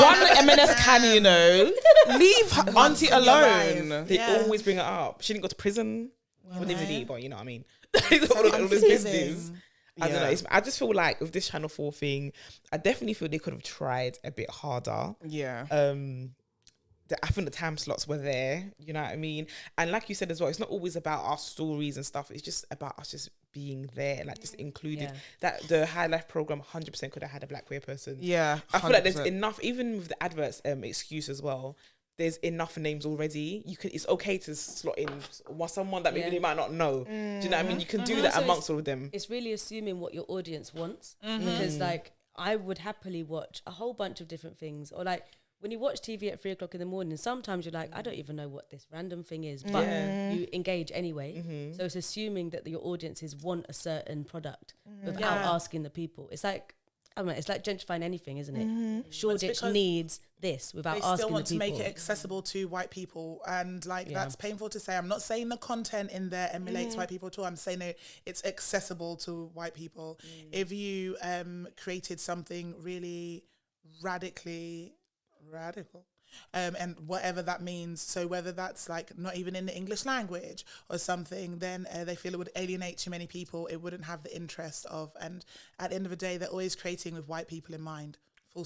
One M&S can, you know, leave her auntie in your alone. life. They Yeah. always bring it up. She didn't go to prison. Well, they Right. did, but you know what I mean. all this business. I don't Yeah. know. I just feel like with this Channel 4 thing, I definitely feel they could have tried a bit harder. Yeah. I think the time slots were there, you know what I mean? And like you said as well, it's not always about our stories and stuff. It's just about us just being there, like just included. That the High Life program 100% could have had a black queer person. Yeah, 100%. I feel like there's enough, even with the adverts excuse as well. There's enough names already. It's okay to slot in someone that maybe they might not know. Do you know what I mean? You can do that amongst all of them. It's really assuming what your audience wants, because like I would happily watch a whole bunch of different things, or like when you watch TV at 3 o'clock in the morning, sometimes you're like, I don't even know what this random thing is, but you engage anyway. So it's assuming that your audiences want a certain product without asking the people. It's like, I don't know, it's like gentrifying anything, isn't it? Shoreditch needs this without asking the people. They still want to make it accessible to white people, and like that's painful to say. I'm not saying the content in there emulates white people at all. I'm saying it's accessible to white people. If you created something really radically radical, and whatever that means, so whether that's like not even in the English language or something, then they feel it would alienate too many people, it wouldn't have the interest of, and at the end of the day they're always creating with white people in mind,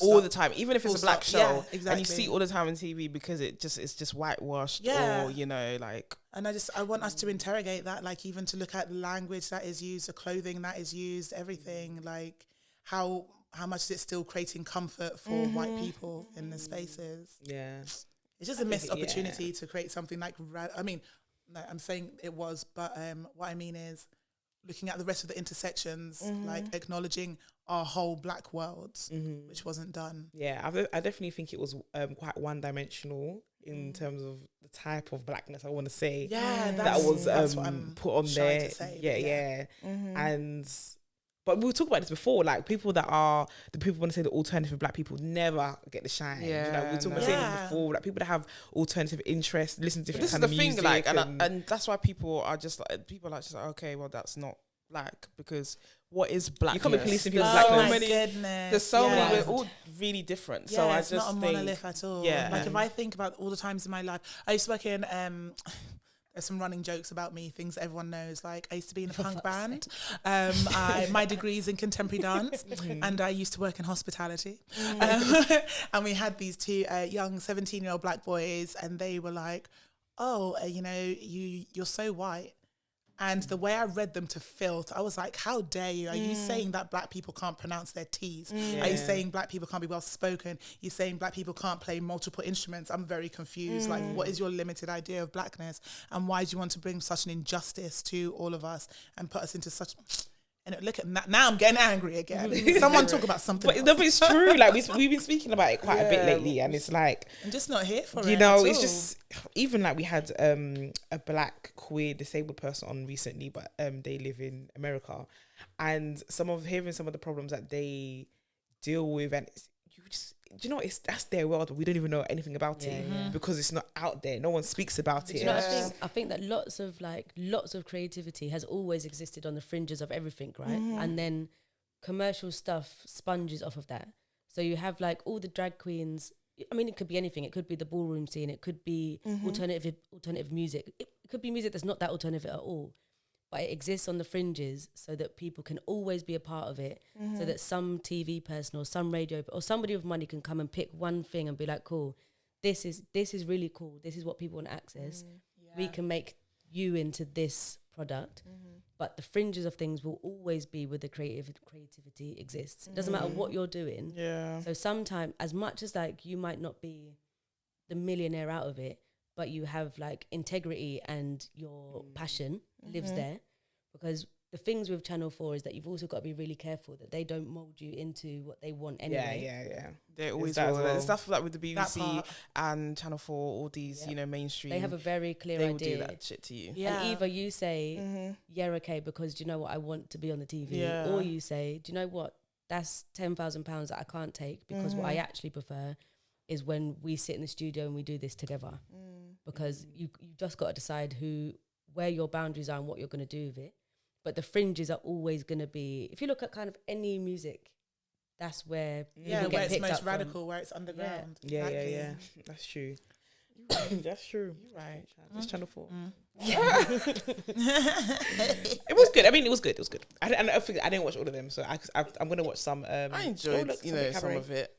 all the time, even if it's a black show, exactly. And you see it all the time on TV because it's just whitewashed, or you know, like. And I want us to interrogate that, like even to look at the language that is used, the clothing that is used, everything, like how much is it still creating comfort for white people in the spaces? Yeah. It's just a missed opportunity to create something like, I mean, no, I'm saying it was, but what I mean is looking at the rest of the intersections, like acknowledging our whole black worlds, which wasn't done. Yeah, I definitely think it was quite one-dimensional in terms of the type of blackness, I want to say. Yeah, that was what I'm put on there. Say, And... But we were talking about this before, like people that are the people want to say the alternative black people never get the shine. Yeah, you know, we were talking about saying this before, like people that have alternative interests, listen to different kind of music. This is the thing, like, and that's why people are just like, okay, well that's not black, because what is blackness? You can't be policing people's blackness. There's so many, we're all really different. Yeah, so I it's just not a monolith at all. Yeah, like if I think about all the times in my life, I used to work in. There's some running jokes about me, things everyone knows. Like I used to be in a punk band. My degree's in contemporary dance, and I used to work in hospitality. And we had these two young 17-year-old black boys, and they were like, "Oh, you know, you're so white." And the way I read them to filth, I was like, how dare you? Are you saying that black people can't pronounce their T's? Are you saying black people can't be well spoken? You're saying black people can't play multiple instruments? I'm very confused. Like, what is your limited idea of blackness? And why do you want to bring such an injustice to all of us and put us into such... And look at that. Now I'm getting angry again. Someone talk about something else. But it's true. Like we've been speaking about it quite a bit lately, and it's like I'm just not here for it. You know, it's just even like we had a black queer disabled person on recently, but they live in America, and hearing some of the problems that they deal with, and do you know that's their world, but we don't even know anything about it because it's not out there. No one speaks about it. You know, I think that lots of creativity has always existed on the fringes of everything, right? And then commercial stuff sponges off of that. So you have like all the drag queens. I mean, it could be anything. It could be the ballroom scene. It could be alternative music. It could be music that's not that alternative at all. But it exists on the fringes so that people can always be a part of it, so that some TV person or some radio or somebody with money can come and pick one thing and be like, cool, this is really cool. This is what people want to access. We can make you into this product. But the fringes of things will always be where the creativity exists. It doesn't matter what you're doing. Yeah. So sometimes, as much as like you might not be the millionaire out of it, but you have like integrity and your passion lives there, because the things with Channel 4 is that you've also got to be really careful that they don't mold you into what they want anyway. Yeah. They always will. Well. Stuff like with the BBC and Channel 4, all these, you know, mainstream. They have a very clear idea. They will do that shit to you. Yeah. And either you say, yeah, okay, because do you know what, I want to be on the TV, or you say, do you know what, that's £10,000 that I can't take, because what I actually prefer is when we sit in the studio and we do this together. Because you just got to decide where your boundaries are and what you're going to do with it. But the fringes are always going to be, if you look at kind of any music, that's where where it's most radical, where it's underground. Yeah. That's true. That's true. You're right. It's Channel 4. It was good. I mean, it was good. I didn't watch all of them, so I'm going to watch some. I enjoyed, some of it.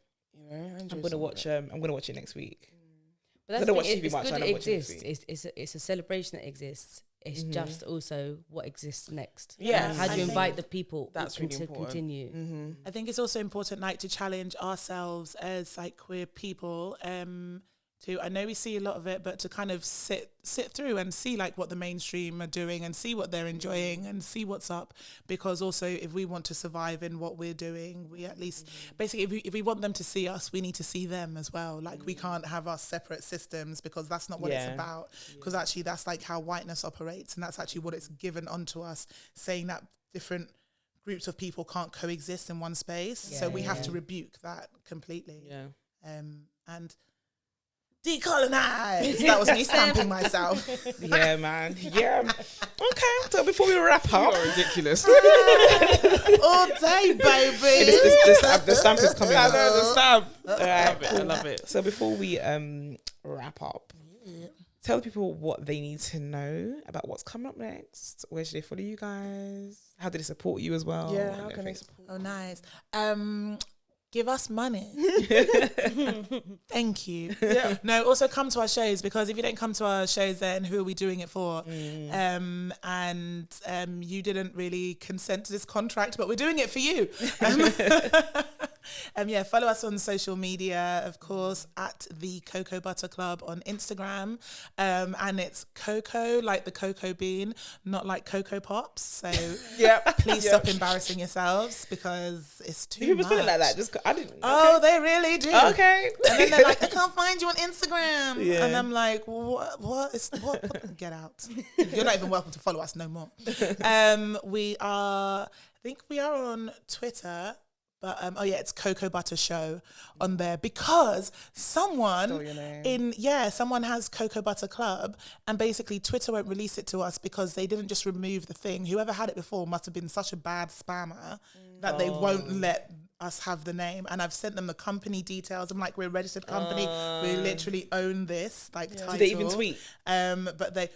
I'm going to watch it next week. But I don't that's watch the TV thing, it's much, good I it don't watch exists. TV. It's a celebration that exists. It's just also what exists next. Yeah. How do you I invite think the people that's really to important. continue? I think it's also important, like, to challenge ourselves as like queer people. To I know we see a lot of it, but to kind of sit through and see like what the mainstream are doing and see what they're enjoying and see what's up. Because also, if we want to survive in what we're doing, we at least basically if we want them to see us, we need to see them as well. Like we can't have our separate systems because that's not what it's about. Because actually, that's like how whiteness operates, and that's actually what it's given onto us, saying that different groups of people can't coexist in one space. So we have to rebuke that completely. Yeah. And decolonize. That was me stamping myself. Yeah, man. Yeah. Okay. So before we wrap up, You're ridiculous. All day, baby. the stamp is coming. I know the stamp. Alright, I love it. So before we wrap up, tell people what they need to know about what's coming up next. Where should they follow you guys? How do they support you as well? Yeah, how can they support? Oh, nice. Give us money. Thank you. Yeah. No, also come to our shows, because if you don't come to our shows, then who are we doing it for? You didn't really consent to this contract, but we're doing it for you. Follow us on social media, of course, at the Cocoa Butter Club on Instagram. And it's cocoa, like the cocoa bean, not like Cocoa Pops. So please stop embarrassing yourselves, because it's too People much. spell it like that. I didn't. Oh, they really do. Okay. And then they're like, I can't find you on Instagram. Yeah. And I'm like, what? Get out. You're not even welcome to follow us no more. I think we are on Twitter. But it's Cocoa Butter Show on there, because someone has Cocoa Butter Club, and basically Twitter won't release it to us because they didn't just remove the thing. Whoever had it before must have been such a bad spammer that they won't let us have the name. And I've sent them the company details. I'm like, we're a registered company. We literally own this title. Did they even tweet? But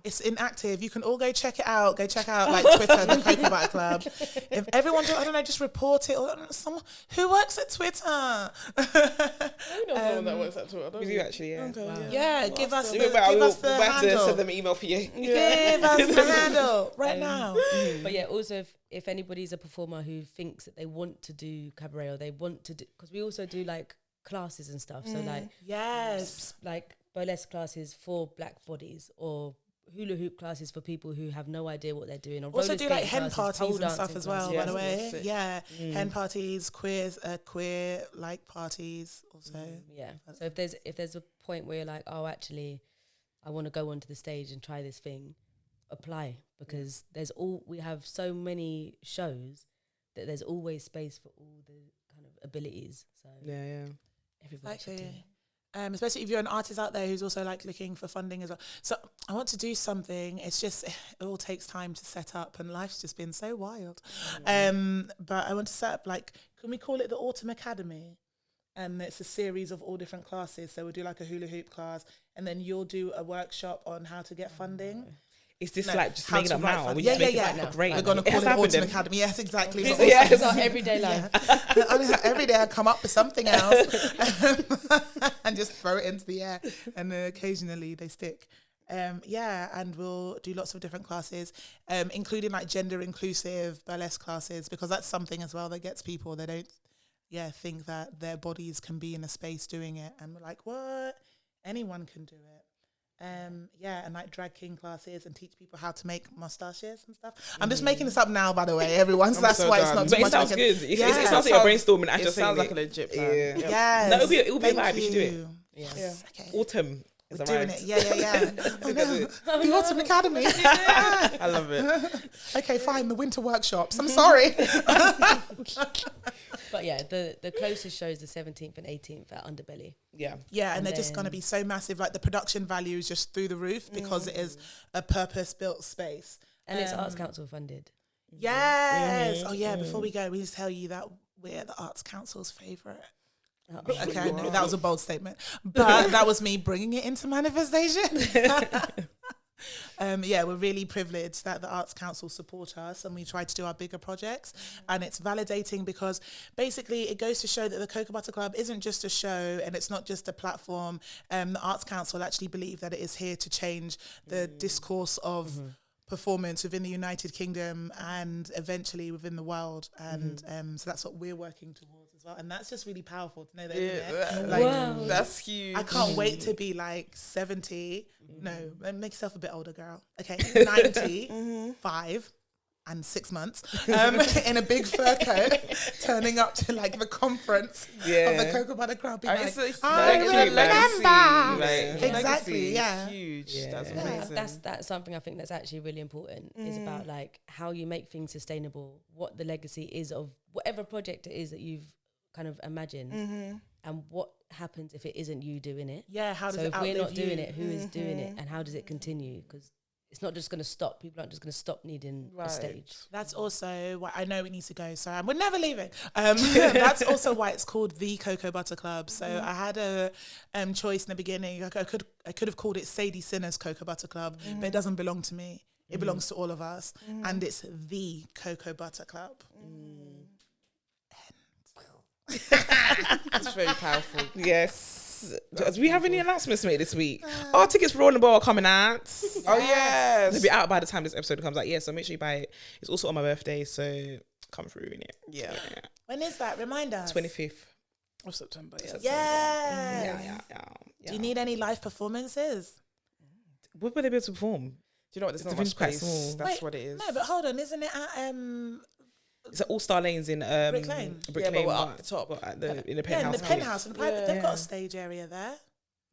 it's inactive. You can all go check it out. Go check out like Twitter, the Cocoa Butter Club. If everyone, just report it. Or someone who works at Twitter. I know someone that works at Twitter. We do actually, yeah. Okay, Wow. Yeah, give us the We'll have to handle. send them an email for you. Give us the handle right now. But yeah, also if anybody's a performer who thinks that they want to do cabaret, or they want to do, because we also do like classes and stuff. So like like burlesque classes for black bodies, or hula hoop classes for people who have no idea what they're doing. Or also roller do like skating hen classes, parties pole and stuff dancing as well, classes. by the way. Sick. Yeah, hen parties, queer like parties also. Yeah. So if there's a point where you're like, oh, actually, I want to go onto the stage and try this thing, apply, because we have so many shows that there's always space for all the kind of abilities. So everybody should do it. Especially if you're an artist out there who's also like looking for funding as well. So I want to do something. It's just, it all takes time to set up, and life's just been so wild. But I want to set up, like, can we call it the Autumn Academy? And it's a series of all different classes. So we'll do like a hula hoop class, and then you'll do a workshop on how to get funding. Is this like just making up now? We're going to call it the Autumn Academy. Yes, exactly. It's our everyday life. Every day I come up with something else and just throw it into the air, and occasionally they stick. And we'll do lots of different classes, including like gender inclusive burlesque classes, because that's something as well that gets people. They don't think that their bodies can be in a space doing it, and we're like, what? Anyone can do it. And like drag king classes, and teach people how to make mustaches and stuff. I'm just making this up now, by the way, everyone. So that's why it's not too But much. it sounds good. It sounds like you're brainstorming. It sounds like a legit plan. Yeah. Yes. No, it'll be a vibe. You should do it. Yes. Okay. Autumn is We're doing arrived. it. Yeah. Oh, no. The Autumn Academy. I love it. Okay, fine. The winter workshops. I'm sorry. But yeah, the closest show is the 17th and 18th at Underbelly. Yeah. Yeah, and they're just going to be so massive. Like the production value is just through the roof, because it is a purpose-built space. And it's Arts Council funded. Yes. Oh, yeah. Before we go, we just tell you that we're the Arts Council's favourite. Okay, I know that was a bold statement, but that was me bringing it into manifestation. we're really privileged that the Arts Council support us and we try to do our bigger projects. And it's validating because basically it goes to show that the Cocoa Butter Club isn't just a show and it's not just a platform. The Arts Council actually believe that it is here to change the discourse of performance within the United Kingdom and eventually within the world. And so that's what we're working towards as well. And that's just really powerful to know that. That's huge. I can't wait to be like 70. No, make yourself a bit older, girl. Okay, 95 and 6 months in a big fur coat, turning up to like the conference of the Cocoa Butter Club. Being like, I remember. Exactly, yeah. Huge. Yeah. That's amazing. That's something I think that's actually really important. Is about like how you make things sustainable, what the legacy is of whatever project it is that you've kind of imagined, and what happens if it isn't you doing it. Yeah, how does it if we're not outlive doing you? it, who is doing it, and how does it continue? Because it's not just going to stop. People aren't just going to stop needing a stage. That's also why I know we need to go, so we're never leaving. That's also why it's called the Cocoa Butter Club. So I had a choice in the beginning. I could have called it Sadie Sinner's Cocoa Butter Club, but it doesn't belong to me. It belongs to all of us, and it's the Cocoa Butter Club. It's very powerful. Yes. Do we have any announcements to make this week? Tickets for Rolling Ball are coming out. Oh yes, they'll be out by the time this episode comes out. Yeah, so make sure you buy it. It's also on my birthday, so come through in it. Yeah. When is that? Remind us. 25th of September. Yeah. Yeah. Do you need any live performances? Where will they be able to perform? Do you know what? There's The not venue's much quite space. small. That's Wait, what it is. No, but hold on, isn't it at It's at All Star Lanes in Brick Lane? Brick Yeah, but Lane, we're up the top. but at the in the in penthouse. the penthouse and the private. They've got Yeah. a stage area there.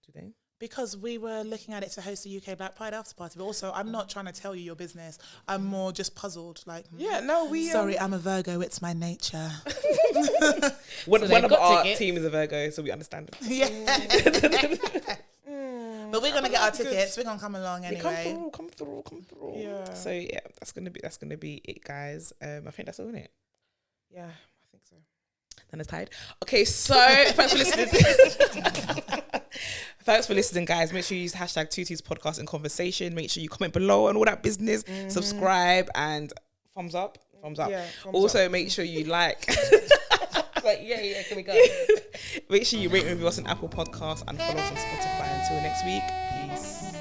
Do they? Because we were looking at it to host a UK Black Pride after party. But also, I'm not trying to tell you your business. I'm more just puzzled. Like, Yeah, no, we. sorry, I'm a Virgo. It's my nature. One they've of got our tickets. team is a Virgo, so we understand. Yeah. But we're gonna get our tickets. We're gonna come along anyway. Come through. Yeah. So yeah, that's gonna be it, guys. I think that's all in it. Yeah, I think so. And it's tied. Okay, so thanks for listening. Thanks for listening, guys. Make sure you use hashtag Tooties Podcast in conversation. Make sure you comment below and all that business. Subscribe and thumbs up. Yeah, thumbs Also, up. make sure you like. Yeah, can we go? Make sure you rate and review us on Apple Podcasts and follow us on Spotify. Until next week, peace.